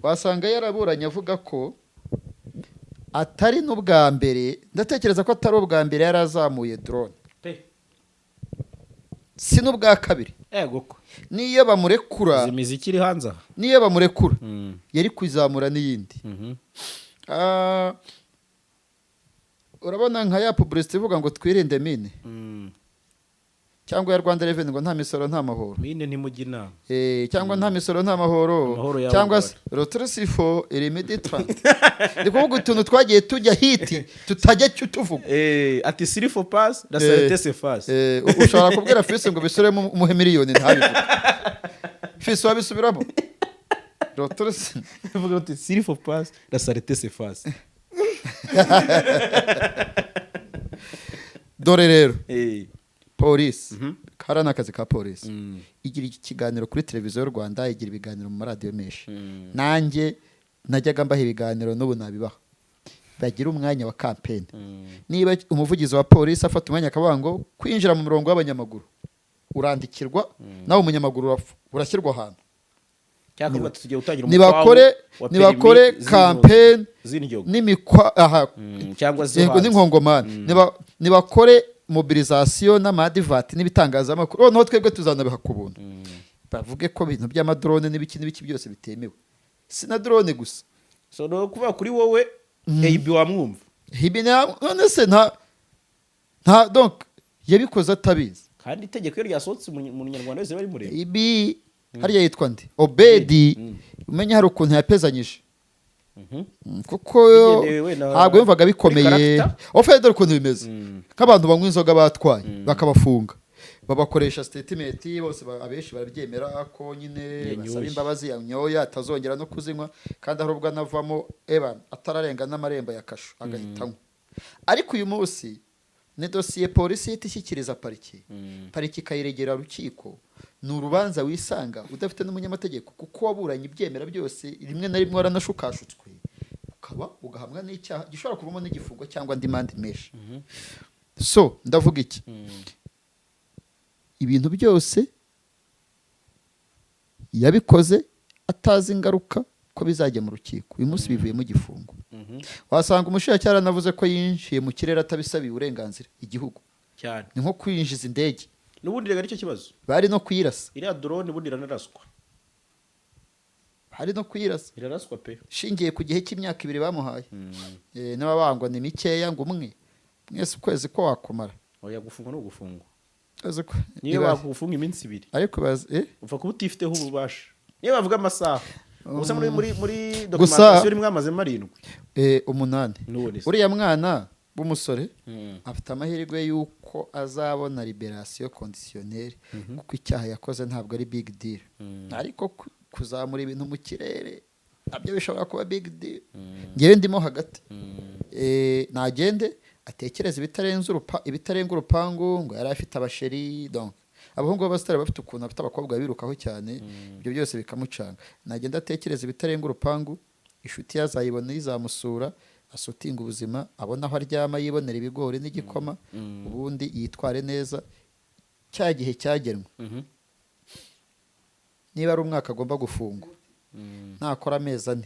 wasanga yaraburanye avuga ko atari n'ubwa mbere, ndatekereza ko atari ubwa mbere yari azamuye drone, si n'ubwa kabiri. Egoko niyo bamurekura, imiziki iri hanze aha, niyo bamurekura yari kwizamura n'iyindi. Urabona nka ya publicity ivuga ngo twirinde mine, cyangwa ya Rwanda Revenue ngo nta misoro nta mahoro, mine ntimujya inama, cyangwa nta misoro nta mahoro, cyangwa rotrosifo irimeditra. Ndi kuvuga utuntu twagiye tujya hiti tutajya tuvuga, ati sirifo pass la salite se face. Ushobora kubwira Fisi ngo bisuremo umuhe miliyoni ntabivuga, Fisi wabisubiramo rotrosifo vuga uti sirifo pass la salite se face. Dore rero polisi, kara n'akazi ka polisi, igira ikiganiro kuri televiziyo y'u Rwanda, igira ibiganiro mu maradiyo menshi. Nanjye najyaga mbaha ibiganiro n'ubu nabibaha, bagira umwanya wa kampeni. Niba umuvugizi wa polisi afata umwanya akavuga ngo kwinjira mu murongo w'abanyamaguru urandikirwa, nawe umunyamaguru urashyirwa ahantu, nibakore kampeni n'imikwa cyangwa n'inkongomani, nibakore mobilisation n'amadivati n'ibitangazamakuru, noneho twebwe tuzanabiha ku buntu. Bavuge ko ibintu by'amadrone n'ibiki byose bitemewe, si na drone gusa. So no kuba kuri wowe AB wamwumva, none se nta donc yabikoze atabizi, kandi itegeko ryasohotse mu Nyarwanda wese bari mureba. Ibi hariya yitwa nde Obedi, umenya hari ukuntu yapezanyije, kuko ntabwo yumvaga bikomeye. Ofede dore ukuntu bimeze, nk'abantu banywa inzoga batwaye bakabafunga, babakoresha statement bose, abenshi barabyemera ko nyine basaba imbabazi, yanyoya atazongera no kuzinywa, kandi hari ubwo anavamo atararenga n'amarembo ya kasho agahitamo. Ariko uyu munsi ni dosiye polisi ihita ishyikiriza pariki, pariki ikayiregera urukiko. Ni urubanza wisanga udafite n'umunyamategeko, kuko waburanye ibyemera byose, rimwe na rimwe waranashukashutswe, ukaba ugahamwa n'icyaha gishobora kuvamo n'igifungo cyangwa andi mande menshi. So ndavuga iki, ibintu byose yabikoze atazi ingaruka ko bizajya mu rukiko. Uyu munsi bivuyemo igifungo. Wasanga umushinjacyaha navuze ko yinjiye mu kirere atabisabiye uburenganzira igihugu cyane, ni nko kwinjiza indege. N'ubundi rega nicyo kibazo, bari no kuyirasa, iriya drone ubundi iranaraswa, bari no kuyirasa, iraraswa pe, shingiye ku gihe cy'imyaka 2 bamuhaye. N'ababangwa ni mikeya, ngo mwese ukwezi ko wakomara, oya gufungwa no gufungwa, niyo bagufunga iminsi 2, ariko upfa kuba utifiteho ububasha. Niyo bavuga amasaha gusa muri documentation mwamaze 7 uriya mwana w'umusore afite amahirwe y'uko azabona liberation conditionnelle, kuko icyaha yakoze ntabwo ari big deal. Ariko kuzamura ibintu mu kirere nabyo bishobora kuba big deal. Ngewe ndimo hagati, nagende atekereza ibitarenga urupangu, ngo yari afite abasheri. Donc abahungu b'abasitari bafite ukuntu afite abakobwa birukaho cyane, ibyo byose bikamucanga. Nagenda atekereza ibitarenga urupangu, inshuti yazayibona izamusura, asutinga ubuzima, abona aho aryama, yibonera ibigori n'igikoma, ubundi yitware neza. Cya gihe cyagenwe, niba ari umwaka agomba gufungwa, nakora amezi 4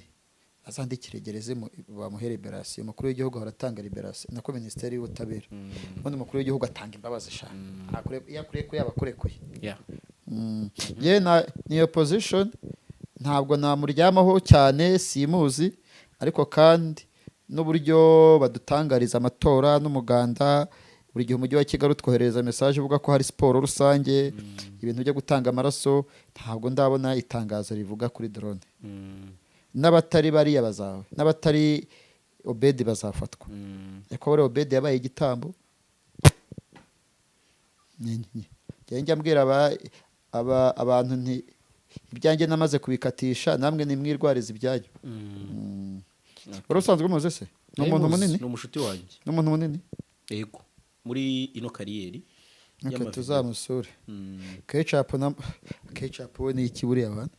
azandikire gereze bamuhe liberation. Umukuru w'igihugu aratanga liberation, nako Minisiteri y'Ubutabera. Ubundi umukuru w'igihugu atanga imbabazi shaka, yakuriye ko yabakorekuye. Niyo position ntabwo namuryamaho cyane, simuzi. Ariko kandi n'uburyo badutangariza amatora n'umuganda, buri gihe umujyi wa Kigali utwohereza message uvuga ko hari siporo rusange, ibintu byo gutanga amaraso, ntabwo ndabona itangazo rivuga kuri drone. N'abatari bariya bazawe, n'abatari Obedi bazafatwa. Ariko bari Obedi yabaye igitambo. Njya mbwira abantu nti ibyanjye namaze kubikatisha, namwe nimwirwariza ibyanyu. Urusanzwe muze se n'umuntu munini, n'umushuti wanjye, n'umuntu munini, yego, muri ino kariyeri tuzamusure. Ketchup we ni iki buriya abana?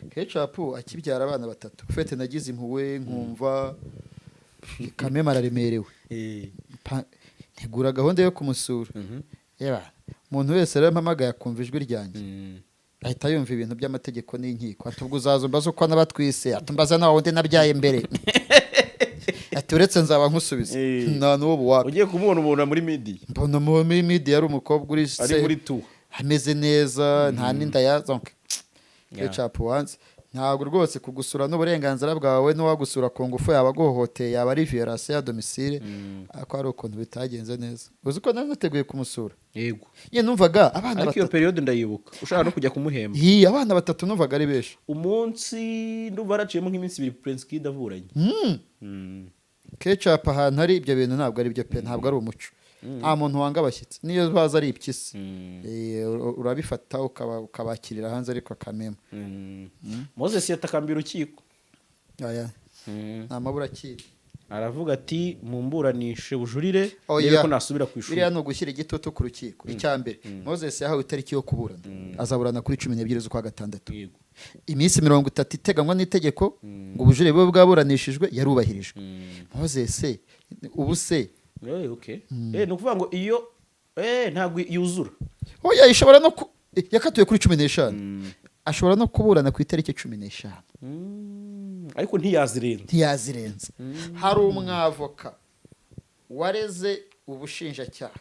Ketchup akibyara abana 3. Fete nagize impuwe nkumva Kameme araremerewe, ntegura gahunda yo kumusura. Umuntu wese rero mpamagaye akumva ijwi ryanjye, ahita yumva ibintu by'amategeko n'inkiko. Atubwo uzazumbaza uko nabatwise, atumbaza nawe undi nabyaye mbere. ati uretse nzaba nkusubiza nta n'ubu wapi ugiye kumubona umuntu muri media mbona muri media ari umukobwa uri ari muri tu ameze neza nta n'inda yazonke ketchup wanze ntabwo rwose kugusura n'uburenganzira bwawe n'uwagusura ku ngufu yaba aguhohoteye yaba ari violation ya domicile ariko hari ukuntu bitagenze neza uzi ko nari nateguye kumusura yego ye numvaga abana ariko iyo periode ndayibuka ushaka no kujya kumuhemba abana batatu numvaga ari benshi umunsi ndumva araciyemo nk'iminsi 2 Prince Kid avuranye ketchup ahantu hari ibyo bintu ntabwo ari byo pe ntabwo ari umuco nta muntu wanga abashyitsi niyo baza ari ipyisi urabifata ukabakirira hanze ariko akamema Moses yatakambira urukiko nta mabura akiri aravuga ati mumburanishe bujurire rebe ko nasubira ku ishuri biriya ni ugushyira igitutu ku rukiko icya mbere Moses yahawe itariki yo kuburana azaburana kuri 12 z'ukwa gatandatu iminsi 30 iteganywa n'itegeko ngo ubujurire bube bwaburanishijwe yarubahirijwe Moses ubu se okay ni ukuvuga ngo iyo ntabwo yuzura oya ishobora no yakatuye kuri 15 ashobora no kuburana ku itariki 15 ariko ntiyazirenze hari umwavoka wareze ubushinjacyaha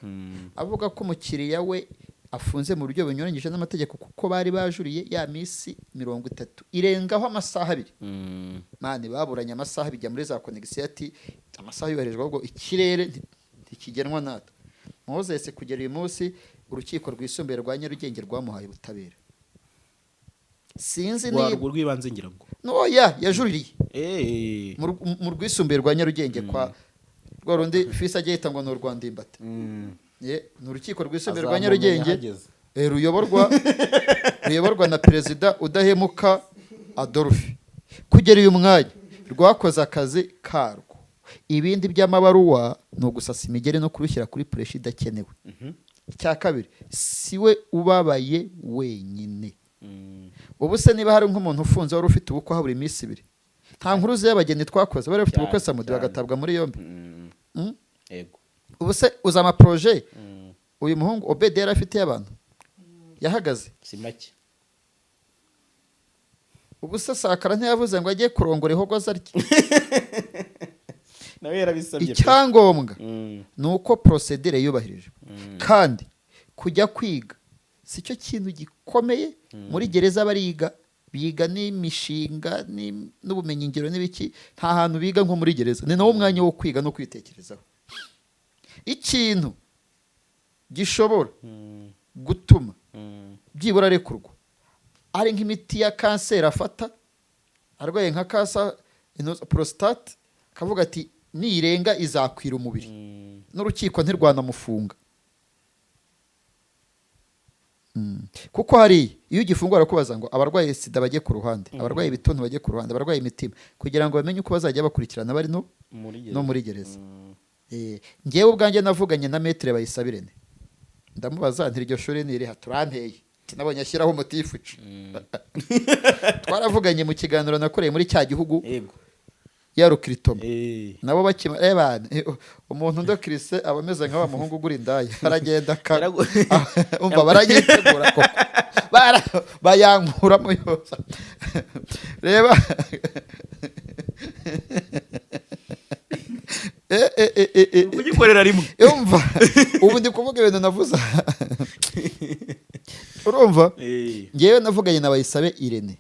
avuga ko umukiriya we afunze mu buryo bunyuranyije n'amategeko kuko bari bajuriye ya minsi 30 irengaho amasaha 2 mani baburanye amasaha bijya muri za connexion ati amasaha yoherejwe ahubwo ikirere ntikigenwa natwe Moses kugera uyu munsi urukiko rwisumbuye rwa Nyarugenge rwamuhaye ubutabera sinzi ni rwibanze ngira ngo noya yajuririye mu rwisumbuye rwa Nyarugenge kwa rwa rundi fisa agihita ngo no Rwanda imbata ni urukiko rwisumbuye rwa Nyarugenge ruyoborwa na perezida udahemuka Adolphe kugera uyu mwanya rwakoze akazi karwo ibindi by'amabaruwa no gusasa imigere no kurushyira kuri pressure idakenewe icya kabiri siwe ubabaye wenyine ubu se niba hari nk'umuntu ufunze wari ufite ubukwe habura iminsi 2 nta nkuruze y'abageni twakoze bari bafite ubukwe Samudi bagatabwa muri yombi yego ubu se uza ama projet uyu muhungu Obed yari afite y'abantu yahagaze si make ubu se Sakara ntiyavuze ngo agiye kurongora ihogoza arye nawe yarabisabye icyangombwa nuko procedure yubahirijwe kandi kujya kwiga sicyo kintu gikomeye muri gereza bariga biga n'imishinga n'ubumenyi ngiro n'ibiki nta hantu biga nko muri gereza ni nawo mwanya wo kwiga no kwitekerezaho ikintu gishobora gutuma byibura rekurwa ari nk'imiti ya kanseri afata arwaye nka kasa prostate kavuga ati nirenga izakwira umubiri n'urukiko ntirwanamufunga kuko hari iyo ugifungura kubaza ngo abarwaye sida bajye ku ruhande abarwaye ibituntu bajye ku ruhande abarwaye imitima kugira ngo bamenye uko bazajya bakurikirana bari no muri gereza ngewe ubwanjye navuganye na Maître Bayisabirene ndamubaza nti iryo shuri ni iriha turanteye nabonye ashyiraho umutifuci twaravuganye mu kiganiro nakoreye muri cya gihugu ya Rukritoma nabo bakima umuntu ndo Chrise abameze nka wa muhungu ugura indaya aragenda umva baragitegura koko bayankura mu yose reba kugikorera rimwe umva ubu ndi kuvuga ibintu navuze urumva ngewe navuganye na Bayisabe Irene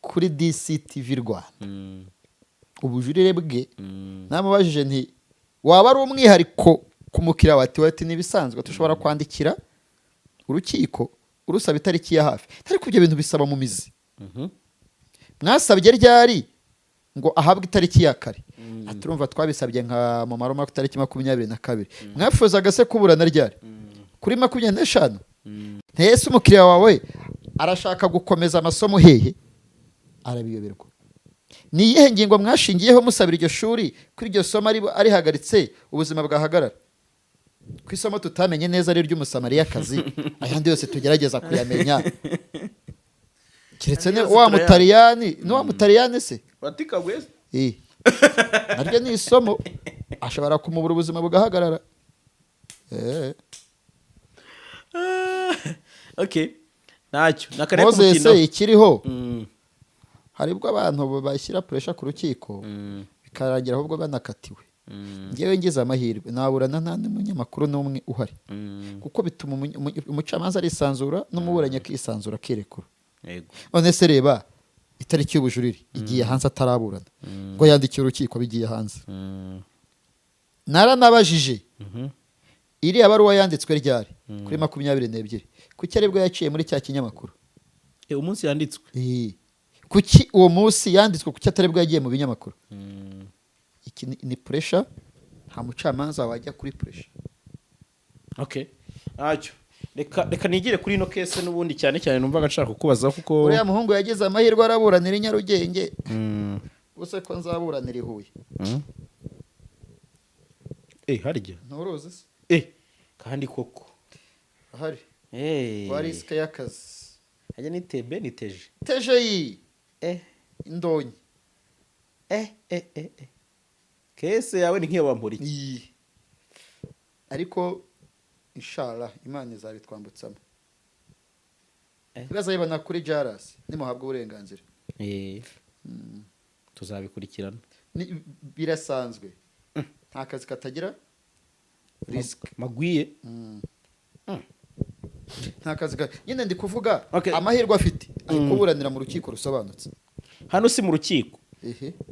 kuri DCTV Rwanda ubujurire bwe namubajije nti waba ari umwihariko ku mukiriya wati nibisanzwe tushobora kwandikira urukiko urusaba itariki ya hafi ariko ibyo bintu bisaba mu mizi mwasabye ryari ngo ahabwe itariki ya kare aturumva twabisabye nka mu maroma ku tariki 22 mwafuzaga se kuburana ryari kuri 25 ntese umukiriya wawe arashaka gukomeza amasomo hehe arabiyoberwa ni iyihe ngingo mwashingiyeho musabira iryo shuri kuri iryo somo arihagaritse ubuzima bwahagarara ku isomo tutamenye neza ari ry'umusamariyakazi ayandi yose tugerageza kuyamenya keretse wa mutaliyani se watika gwese naryo ni isomo ashobora kumubura ubuzima bugahagarara okay ntacyo nakare Moses ikiriho haribwo abantu bashyira pressure ku rukiko bikarangira ahubwo banakatiwe ngewe ngize amahirwe naburana nta n'umunyamakuru n'umwe uhari kuko bituma umucamanza arisanzura n'umuburanyi akisanzura akirekura none se reba itariki y'ubujurire igiye hanze ataraburana ngo yandikiye urukiko bigiye hanze naranabajije iriya baruwa yanditswe ryari kuri 22 kuki aribwo yaciye muri cya kinyamakuru umunsi yanditswe kuki uwo munsi yanditswe kuki ataribwo yagiye mu binyamakuru iki ni pressure nta mucamanza wajya kuri pressure okay acyo reka nigire kuri ino case n'ubundi cyane cyane numvaga nshaka kukubaza kuko uriya muhungu yagize amahirwe araburanira Nyarugenge bose ko nzaburanira Huye harya nturuzi kandi koko ahari wari risk y'akazi ajya ni tebe ni teje yi indonyi kese yawe ni nk'iyo bampuriye ariko inshallah Imana izabitwambutsamo bazayibana kuri Jaras nimuhabwa uburenganzira tuzabikurikirana birasanzwe nta kazi katagira risk magwiye nta kazi nyine ndi kuvuga amahirwe afite ari kuburanira mu rukiko rusobanutse hano si mu rukiko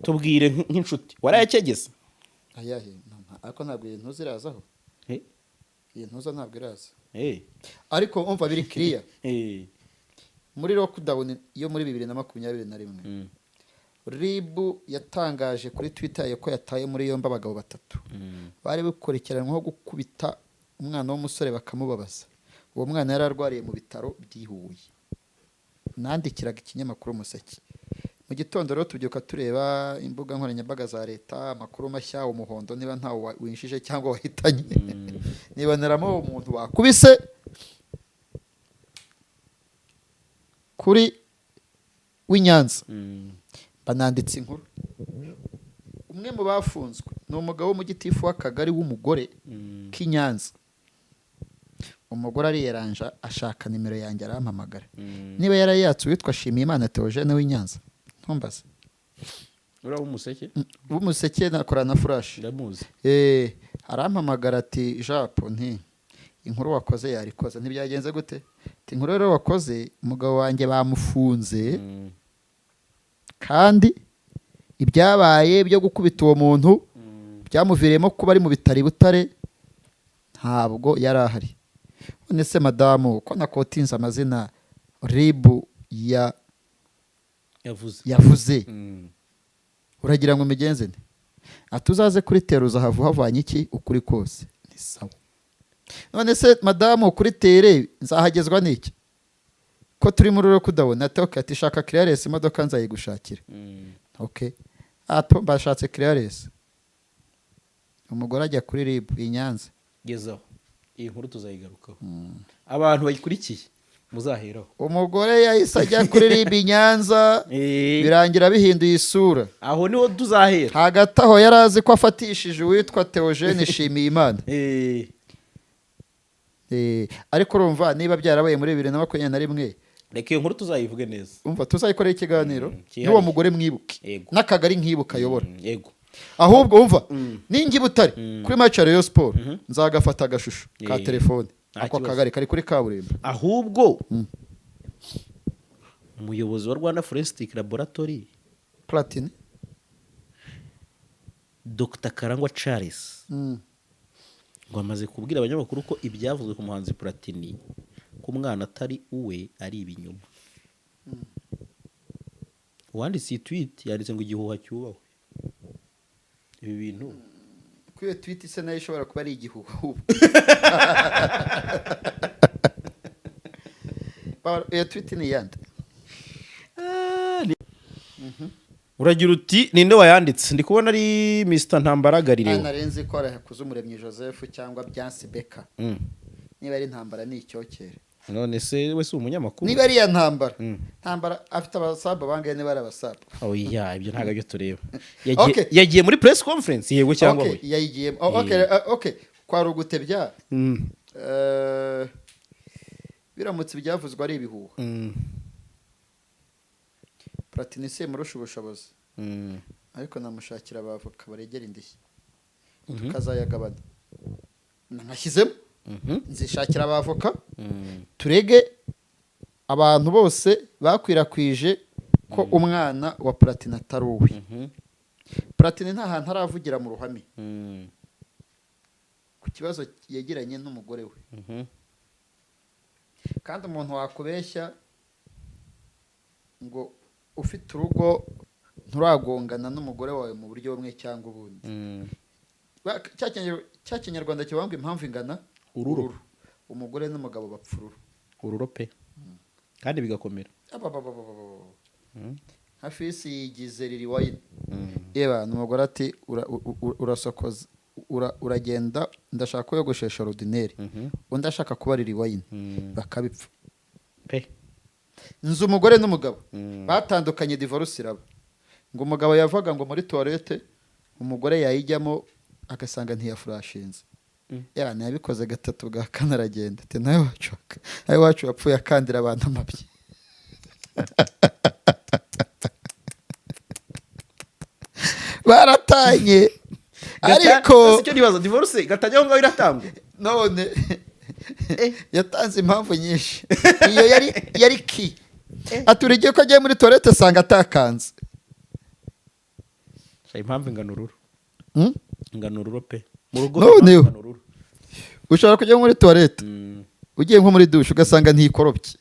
tubwire nk'inshuti warayakegeza ayahe ariko ntabwo iyi ntuzi irazaho iyi ntuza ntabwo iraza ariko umva biri clear muri lockdown yo muri 2021 RIB yatangaje kuri Twitter ko yataye muri yombi abagabo batatu bari bikurikiranwaho gukubita umwana w'umusore bakamubabaza uwo mwana yari arwariye mu bitaro by'ihuye nandikiraga ikinyamakuru Umuseke mu gitondo rero tubyuka tureba imbuga nkoranyambaga za leta amakuru mashya umuhondo niba ntawe winshije cyangwa wahitanye nibaneramo umuntu wakubise kuri w'Inyanza bananditse inkuru umwe mu bafunzwe ni umugabo w'umugitifu w'akagari w'umugore k'Inyanza umugore ariyeranja ashaka nimero yanjye arampamagara niba yarayatse witwa Shimiyimana Theogene w'Inyanza ntumbaze ura Umuseke nakorana flash ndamuzi arampamagara ati Japo nti inkuru wakoze yarikoze ntibyagenze gute ati inkuru rero wakoze umugabo wanjye bamufunze kandi ibyabaye byo gukubita uwo muntu byamuviremo kuba ari mu bitari Butare ntabwo yari ahari none se madamu ko nakotinze amazina RIB yavuze uragira ngo migenze nte atuzaze kuri teruza havanye iki ukuri kose ni sawa none se madamu kuri tere nzahagezwa n'iki ko turi muri rero kudabona ati shaka clearance imodoka nzayigushakira okay bashatse clearance umugore ajya kuri RIB Inyanza gezaho iyi nkuru tuzayigarukaho abantu bayikurikiye muzaheraho umugore yahise ajya kuri RIB Inyanza birangira bihinduye isura aho niho tuzahera hagati aho yari azi ko afatishije uwitwa Theogene Shimiyimana ariko urumva niba byarabaye muri 2021 reka iyo nkuru tuzayivuge neza umva tuzayikorera ikiganiro n'uwo mugore mwibuke n'akagari nkibuka ayobora yego ahubwo umva ningi Butare kuri match ya Rayon Sport nzagafata agashusho ka telefone ako kagari kari kuri kaburimbo ahubwo umuyobozi wa Rwanda Forensic Laboratory Platini Dr Karangwa Charles ngo amaze kubwira abanyamakuru ko ibyavuzwe ku muhanzi Platini ku mwana atari uwe ari ibinyoma wanditse tweet yanditse ngo igihuha cyubahwe ibi bintu kwiyo tweet se nayo ishobora kuba ari igihuha iyo tweet ni yande uragira uti ninde wayanditse ndi kubona ari Mr Ntambaragarire narenze ko arakuze Umuremyi Joseph cyangwa Byansi Beka niba ari Ntambara ni icyokere none se we si umunyamakuru niba ari ya Ntambara Ntambara afite abasaba bangaye niba ari abasaba oya ibyo ntago byo tureba yagiye muri press conference yego cyangwa we yagiye okay kwa rugutebya biramutse byavuzwe ari ibihuha Platini se murusha ubushobozi ariko namushakira abavoka baregera indishyi tukazayagabana nkashyizemo nzishakira abavoka turege abantu bose bakwirakwije ko umwana wa Platini atari uwe. Platini nta hantu aravugira mu ruhame ku kibazo yegeranye n'umugore we, kandi umuntu wakubeshya ngo ufite urugo nturagongana n'umugore wawe mu buryo bumwe cyangwa ubundi. Cya kinyarwanda kivuga ngo impamvu ingana ururo, umugore n'umugabo bapfa ururo pe kandi bigakomera. nka fisi yigize riri wayini yeba n'umugore ati urasokoza uragenda ndashaka kuyogoshesha ordinaire undi ashaka kuba riri wayini bakabipfa pe. nzi umugore n'umugabo batandukanye divorce iraba ngo umugabo yavaga ngo muri toilette umugore yayijyamo agasanga ntiyafurashinze yana yabikoze gatatu bwa kane aragenda ati nawe wacu wapfuye akandira abantu amabyi. Baratanye ariko icyo nibaza divorce gatajyaho ngo iratangwa none yatanze impamvu nyinshi iyo yari ki aturigiye ko agiye muri toilette asanga atakanze impamvu inganururo inganururo pe mu rugo none ushobora kujya muri toilette ugiye nko muri douche ugasanga ntikorobye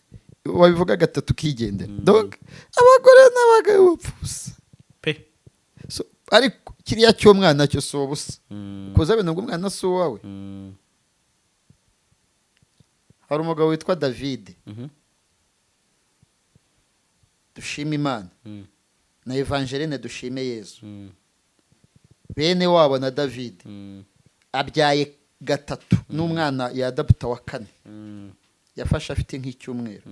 wabivuga gatatu kigendera donc abagore n'abagabo bapfusa pe. ariko kiriya cy'umwana cyo si ubusa kuza bino ngo umwana si uwawe. hari umugabo witwa David dushima Imana na Evangeline dushime Yesu, bene wabo na David abyaye gatatu n'umwana yadabuta wa kane yafashe afite nk'icyumweru.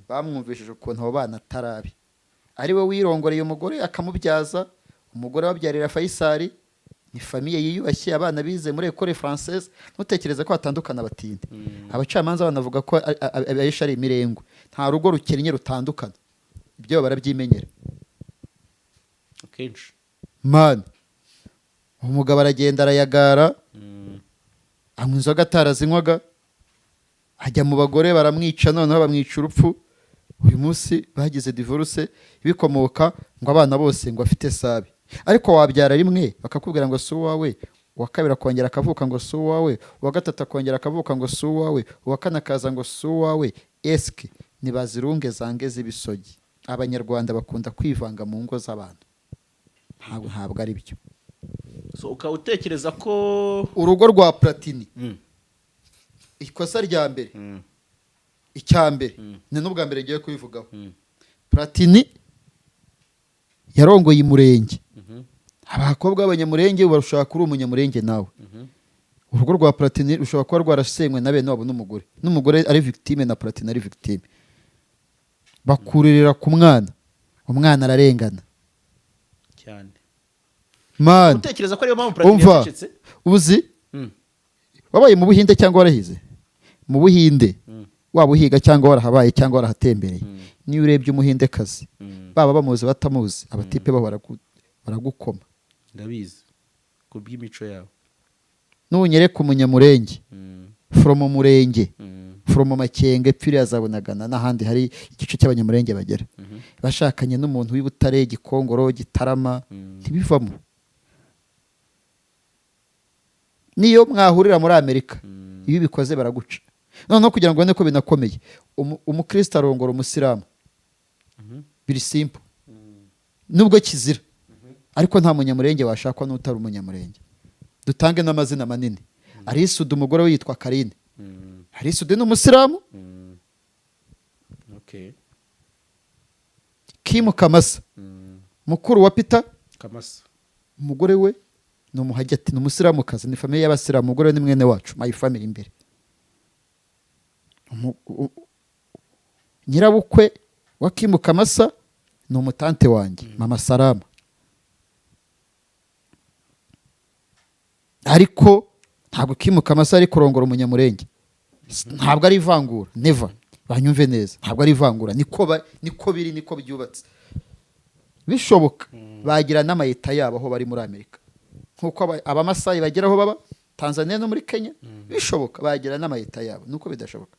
Bamwumvishije ukuntu abo bana atarabi ari we wirongoreye umugore akamubyaza, umugore wabyarira Faisal, ni famiye yiyubashye, abana bize muri école française. Ntutekereze ko batandukana batinde. Abacamanza banavuga ko abisha ari imirengo, nta rugo rukennye rutandukana, ibyo barabyimenyera akenshi. Man umugabo aragenda arayagara anywa inzoga atarazinywaga ajya mu bagore baramwica, noneho bamwica urupfu. Uyu munsi bagize divorce bikomoka ngo abana bose ngo afite sabi. Ariko wabyara rimwe bakakubwira ngo si uwawe, uwa kabiri akongera akavuka ngo si uwawe, uwa gatatu akongera akavuka ngo si uwawe, uwa kane akaza ngo si uwawe. Eske nibazirunge zange z'ibisogi. Abanyarwanda bakunda kwivanga mu ngo z'abantu, ntabwo ari byo. So ukaba utekereza ko urugo rwa Platini ikosa rya mbere icyambere ni n'ubwa mbere ngiye kubivugaho. Platini yarongoye umurenge, abakobwa b'abanyamurenge barushaka kuri umunyamurenge nawe. Urugo rwa Platini rushobora kuba rwarasenywe na bene wabo n'umugore ari victime na Platini ari victime. Bakuririra ku umwana ararengana cyane. Man utekereza ko ariyo mpamvu Platini yacecetse? Uzi wabaye mu Buhinde cyangwa warahize mu Buhinde, waba uhiga cyangwa warahabaye cyangwa warahatembereye, niyo urebye umuhinde kazi baba bamuzi batamuzi abatipe bo baragukoma. Ndabizi ku bw'imico yabo. Nunyereka umunyamurenge from umurenge from Makenge pfiri azabonagana n'ahandi hari igice cy'abanyamurenge bagera bashakanye n'umuntu w'Ibutare, Gikongoro, Gitarama, ntibivamo. Niyo mwahurira muri Amerika ibi bikoze baraguca. Noneho kugira ngo ubone ko binakomeye, umukristo arongora umusilamu biri simple nubwo kizira, ariko nta munyamurenge washakwa n'utari umunyamurenge. Dutange n'amazina manini. Arisudu umugore we yitwa Karine. Arisudu ni umusilamu. Okay. Kim Kamasa mukuru wa Peter Kamasa, umugore we ni umuhajyati, ni umusilamu kazi, ni famille y'abasilamu. Umugore ni mwene wacu, my family imbere. Nyirabukwe wa Kim Kamasa ni umutante wanjye, mama Salama. Ariko ntabwo Kim Kamasa ari kurongora umunyamurenge, ntabwo ari ivangura, never. Banyumve neza, ntabwo ari ivangura, niko biri, niko byubatse. bishoboka bagira n'amayeta yabo aho bari muri Amerika nk'uko abamasayi bagera aho baba Tanzania no muri Kenya bishoboka bagira n'amayeta yabo nuko bidashoboka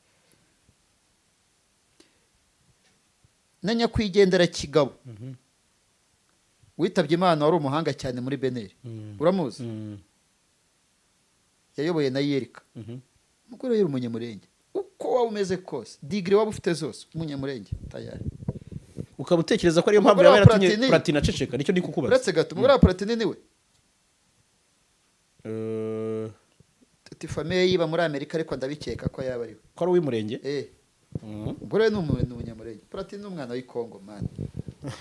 na nyakwigendera Kigabo witabye Imana wari umuhanga cyane muri Beneri uramuzi yayoboye na Yerika mugore yari umunyamurenge uko waba umeze kose degree waba ufite zose umunyamurenge tayari ukaba utekereza ko ariyo mpamvu yaba yaratumye Platini aceceka nicyo ndi kukubaza uretse gato umugore wa Platini niwe tuti famille yiba muri Amerika ariko ndabikeka ko yaba ariwe ko ari uw'umurenge umugore ni umunyamurenge Platini n'umwana w'ikongo man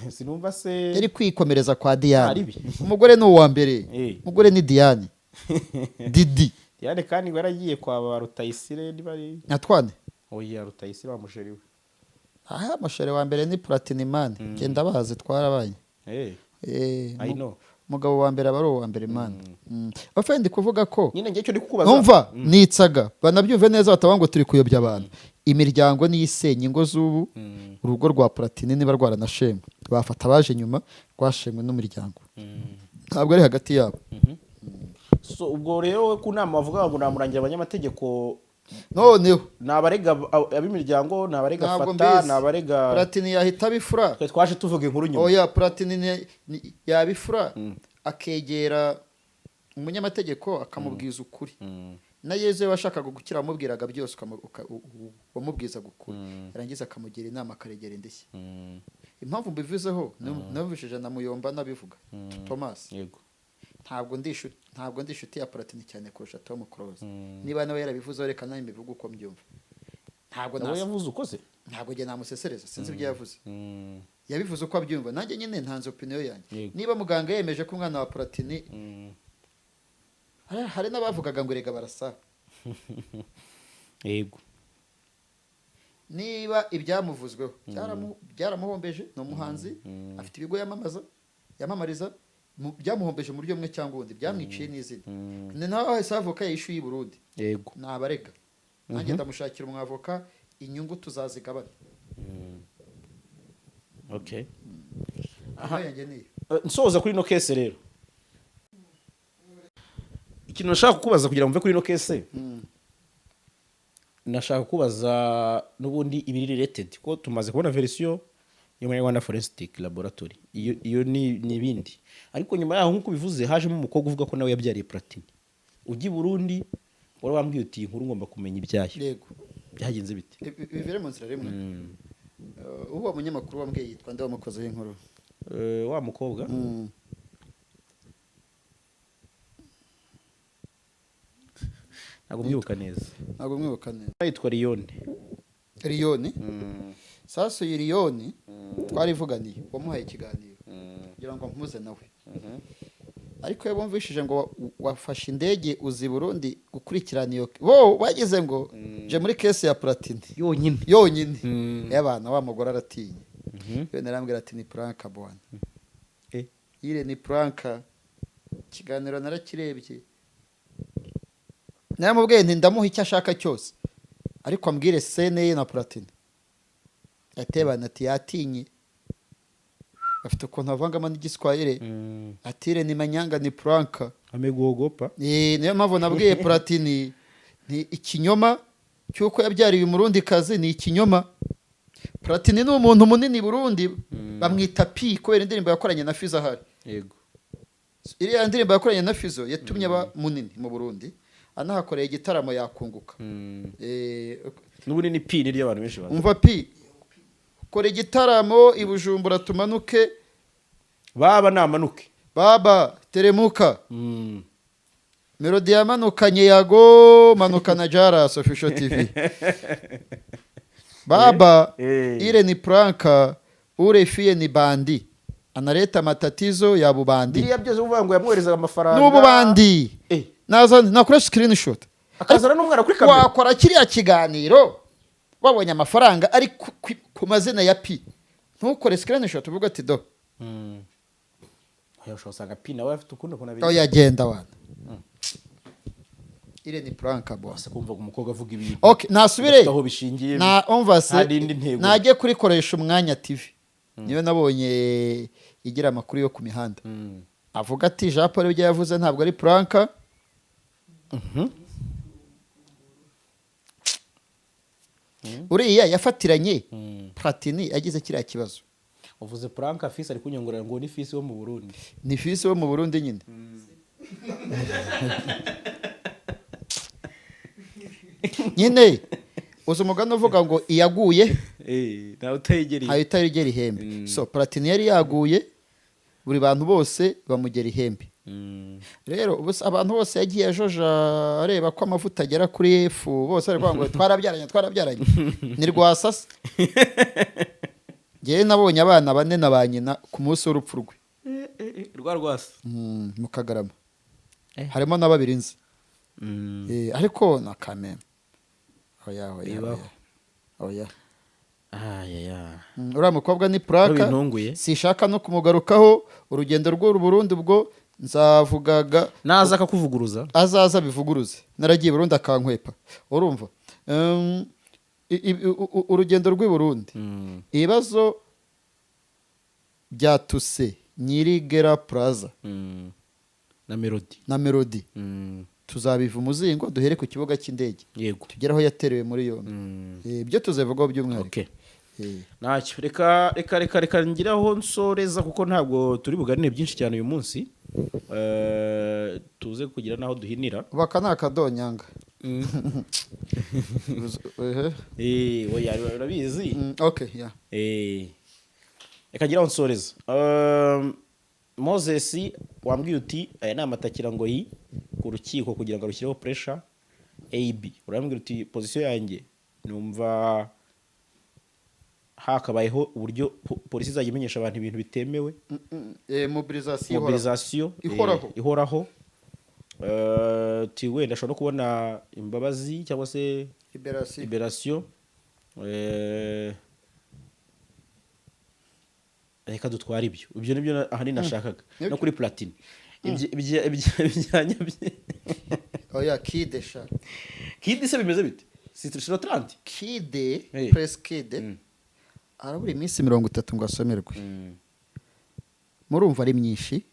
sinumva se yari kwikomereza kwa Diane umugore ni uwa mbere umugore ni Diane Didi Diane kandi yaragiye kwa ba Rutayisire bari natwane oya Rutayisire bamusheri we amashare wa mbere ni Platini man genda bahaze twarabaye I know mugabo wa mbere abari uwa mbere man afendi kuvuga ko nyine ngiye cyo ndi kukubaza umva nitsaga banabyuve neza batabango turi kuyobya abantu imiryango niyisenye ingo z'ubu urugo rwa Platini niba rwaranashemwe bafata baje nyuma rwashemwe n'umuryango ntabwo ari hagati yabo so ubwo rero ku nama bavuga ngo namurangira abanyamategeko noneho nabarega abimiryango nabarega fata nabarega Platini yahita bifura twaje tuvuga inkuru nyuma oya Platini yabifura akegera umunyamategeko akamubwiza ukuri na Yezu washakaga gukira amubwiraga byose ukamubwiza gukuri yarangiza akamugira inama akaregera indishyi impamvu mbivuzeho nabivishije na Muyomba nabivuga Thomas yego ntabwo ndi inshuti ya Platini cyane kurusha Tom Close niba nawe yarabivuzeho reka nawe mbivuga uko mbyumva nawe yavuze ukoze ntabwo njye namusesereza sinzi ibyo yavuze yabivuze uko abyumva nanjye nyine ntanze opinion yanjye niba muganga yemeje ko umwana wa Platini hari n'abavugaga ngo rega barasa yego niba ibyamuvuzweho byaramuhombeje ni umuhanzi afite ibigo yamamariza byamuhombeje mu buryo bumwe cyangwa ubundi byamwiciye n'izina ni nawe wahise avoka yishyuye i Burundi yego nabarega nanjye ndamushakira umwavoka inyungu tuzazigabana okay aha nsoza kuri no case rero ikintu nashaka kukubaza kugira ngo mve kuri no case nashaka kubaza n'ubundi ibiri related ko tumaze kubona version yo muri Rwanda Forensic Laboratory iyo ni ibindi ariko nyuma yaho nkuko bivuze hajemo umukobwa uvuga ko nawe yabyariye Platini ugi Burundi wari wambwiye uti inkuru ngomba kumenya ibyayo yego byagenze bite bivere mu nzira rimwe uwo munyamakuru wambwiye yitwa nde wamukoze inkuru wa mukobwa ntabwo mwibuka neza yitwa Liyoni sasa iyi Liyoni twarivuganiye wamuhaye ikiganiro kugira ngo mpuze nawe ariko yabumvishije ngo wafashe indege uzi Burundi gukurikirana iyo bagize ngo je muri case ya Platini yonyine y'abana wa mugore aratinye yo narambwira ati ni prank bwana ile ni prank kiganiro narakirebye namubwiye nti ndamuha icyo ashaka cyose ariko ambwire scene ye na Platini atebana ati yatinye afite ukuntu avangamo n'igiswahili atire ni manyanga ni prank amegogopa niyo mpamvu nabwiye Platini ni ikinyoma cyuko yabyariye umurundi kazi ni ikinyoma Platini ni umuntu munini Burundi bamwita Pi kubera indirimbo yakoranye na Fizo ahari yego iriya ndirimbo yakoranye na Fizo yatumye aba munini mu Burundi anahakoreye igitaramo yakunguka n'ubunini Pi ni ry'abantu benshi bazi umva Pi kora igitaramo i Bujumbura tumanuke baba namanuke baba teremuka Melody yamanukanye yago manukana Jaras Official TV baba ile ni pranka ure fie ni bandi analeta matatizo ya bubandi biriya byose uvuga ngo yamwohereza amafaranga n'ububandi naza nakora screenshot akazana n'umwana kuri kamera wakora kiriya kiganiro wabonye amafaranga ari ku mazina ya Pi ntukore screenshot uvuga ati do oya ushobora Pi nawe afite ukundi kuna biri oya genda wana ile ni prank boss kumva umukobwa avuga ibintu okay nasubire aho bishingiye na umva se najye kurikoresha umwanya TV niyo nabonye igira amakuru yo ku mihanda avuga ati Jean Paul ibyo yavuze ntabwo ari pranka. Uriya yafatiranye Platini agize kiriya kibazo. uvuze pranka fisi ari kunyongorera ngo ni fisi wo mu Burundi. Ni fisi wo mu Burundi nyine. Nyine uzi umugani uvuga ngo iyaguye nawe utayigeriye utayigera ihembe. So Platini yari yaguye, buri bantu bose bamugera ihembe. Rero abantu bose yagiye ajoja areba ko amavuta agera kuri efu, bose bari ngo twarabyaranye ni Rwasasa. Ngewe nabonye abana bane na ba nyina ku munsi w'urupfu rwe rwa Rwasa mu Kagarama, harimo na babiri nzi. Ariko na kameme oya uriya mukobwa ni puraka, sishaka no kumugarukaho. Urugendo rw'uru Burundi ubwo nzavugaga naza akakuvuguruza, azaza bivuguruze. Naragiye Burundi akankwepa, urumva. Urugendo rw'i Burundi, ibibazo byatuse Nyirigera Plaza na Melody tuzabiva umuzingo duhere ku kibuga cy'indege yego tugera aho yaterewe muri yombi. Ibyo tuzavugaho by'umwihariko. Ntacyo reka ngiraho nsoreza kuko ntabwo turi buganire byinshi cyane uyu munsi. Tuze kugira naho duhinira baka nakadonyanga. Oya urabizi. Reka ngiraho nsoreza. Moses wambwiye uti aya ni amatakira ngo yi ku rukiko kugira ngo arushyireho pressure AB. Urambwira uti position yanjye numva hakabayeho uburyo polisi izajya imenyesha abantu ibintu bitemewe. Mobilisation ihoraho. Wenda ashobora no kubona imbabazi cyangwa se liberation. Reka dutwara ibyo nibyo ahanini nashakaga no kuri Platini. Oya Kide sha. Kide se bimeze bite? Citrusino 30? Kide press Kide. Arabura iminsi 30 ngo asomerwe. Murumva ari myinshi.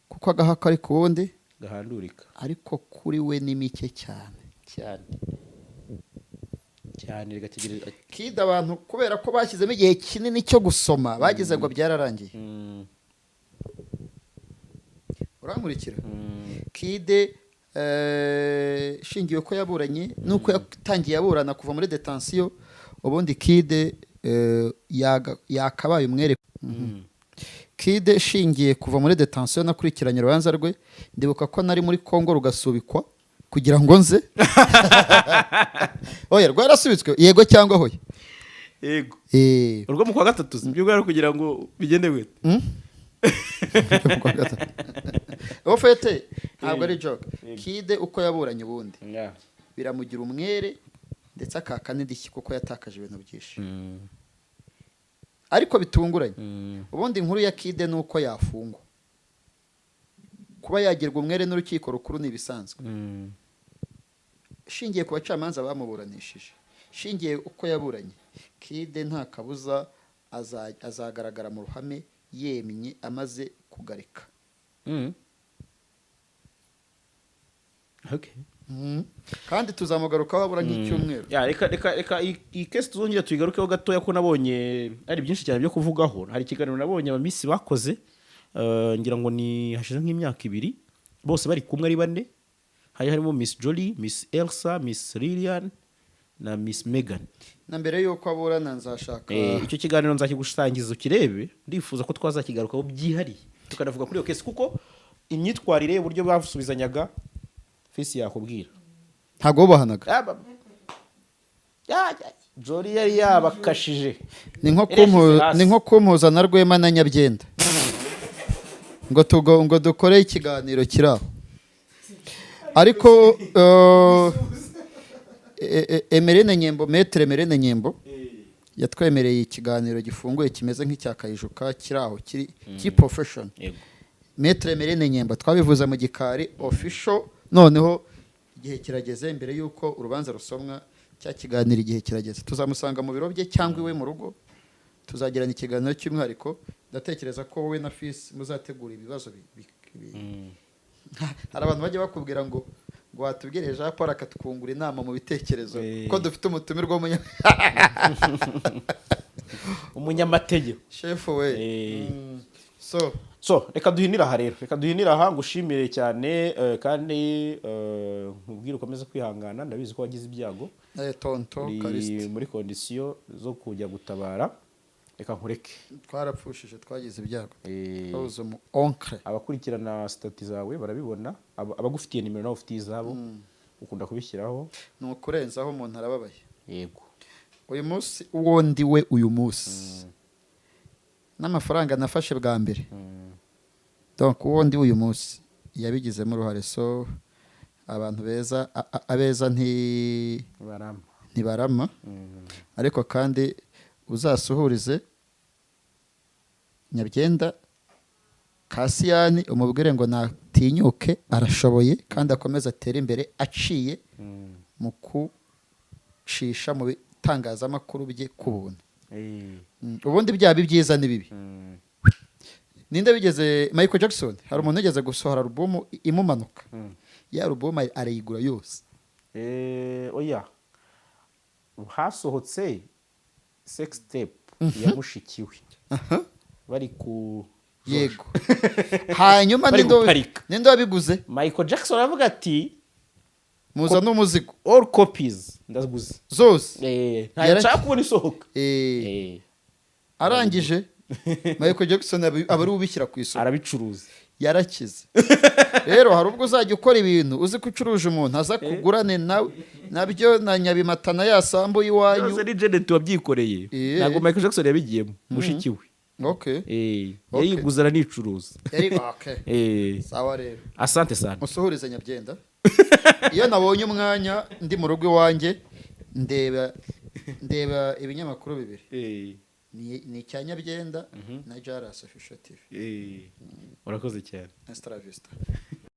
Kuko agahaka ari kuwundi gahandurika. Ariko kuri we ni mike cyane. Cyane rigategereza Kide abantu kubera ko bashyizemo igihe kinini cyo gusoma bagize ngo byararangiye. Uramurikira. Kide shingiye ko yaburanye nuko yatangiye yaburana kuva muri detention, ubundi Kide yakabaye umwere. Kide shingiye kuva muri detention nakurikiranye urubanza rwe, ndibuka ko nari muri Kongo rugasubikwa kugira ngo nze. Oya rwarasubitswe yego cyangwa hoya? Yego. Urwo mu kwa gatatu mbyo bwari kugira ngo bigende gute? Ofete ntabwo ari joke. Kide uko yaburanye ubundi biramugira umwere ndetse akaka n'indishyi kuko yatakaje ibintu byinshi. Ariko bitunguranye. Ubundi inkuru ya Kide nuko yafungwa. Kuba yagirwa umwere n'urukiko rukuru ni ibisanzwe. Shingiye ku bacamanza bamuburanishije, shingiye uko yaburanye, Kide nta kabuza azagaragara mu ruhame yemye amaze kugarika. Kandi tuzamugarukaho habura nk'icyumweru. Reka iyi kesi tuzongera tuyigarukeho gatoya ko nabonye ari byinshi cyane byo kuvugaho. Hari ikiganiro nabonye abamisi bakoze, ngira ngo ni hashize nk'imyaka 2 bose bari kumwe ari 4. Harimo Miss Jolie, Miss Elsa, Miss Lilian na Miss Megan. Na mbere yuko aburana nzashaka icyo kiganiro nzakigusangiza ukirebe. Ndifuza ko twazakigarukaho byihariye tukanavuga kuri iyo kesi kuko imyitwarire uburyo basubizanyaga fisi yakubwira ntago bahanaga. Jolie yari yabakashije. Ni nko kumpuza na Rwema na Nyabyenda ngo dukore ikiganiro kiraho. Ariko Emerene Nyembo, Maître Emerene Nyembo yatwemereye ikiganiro gifunguye kimeze nk'icyakayijuka kiraho kiri profession. Maître Emerene Nyembo twabivuza mu gikari official. Noneho igihe kirageze mbere yuko urubanza rusomwa cya kiganiro, igihe kirageze tuzamusanga mu biro bye cyangwa iwe mu rugo tuzagirana ikiganiro cy'umwihariko ndatekereza ko wowe na Fils muzategura ibibazo hari abantu bajya bakubwira ngo watubwire Jean Paul akatwungura inama mu bitekerezo ko dufite umutumirwa umunyamategeko chef we so reka duhinira aha rero reka duhinira aha ngushimire cyane kandi nkubwire ukomeze kwihangana ndabizi ko wagize ibyago tonto Kariste muri kondisiyo zo kujya gutabara reka nkureke twarapfushije twagize ibyago twabuze mu onkre abakurikirana stati zawe barabibona abagufitiye nimero nawe ufitiye izabo ukunda kubishyiraho ni ukurenzaho umuntu arababaye yego uyu munsi uwo ndi we uyu munsi n'amafaranga nafashe bwa mbere donc uwo ndi uyu munsi yabigizemo uruhare so abantu beza abeza ntibarama ariko kandi uzasuhurize Nyabyenda Kasiyani umubwire ngo natinyuke arashoboye kandi akomeza atera imbere aciye mu kucisha mu bitangazamakuru bye ku buntu ubundi byaba ibyiza n'ibibi ninde bigeze Michael Jackson hari umuntu yigeze gusohora album imumanuka ya album arayigura yose oya hasohotse sex tape yamushikiwe bari ku yego hanyuma ninde wabiguze Michael Jackson aravuga ati muza n'umuzigo all copies ndaguze zose nta kubona isohoka arangije Michael Jackson abari ubishyira ku isoko arabicuruza yarakize rero hari ubwo uzajya ukora ibintu uzi ko ucuruje umuntu aza kugurane nawe nabyo na Nyabimatana yasambu iwanyu yose ni Janet wabyikoreye ntabwo Michael Jackson yabigiyemo mushikiwe yariguze aranicuruza sawa rero asante sana musuhurize Nyabyenda iyo nabonye umwanya ndi mu rugo iwanjye ndeba ibinyamakuru bibiri ni icya Nyabyenda na Jaras Official TV urakoze cyane Extra Vista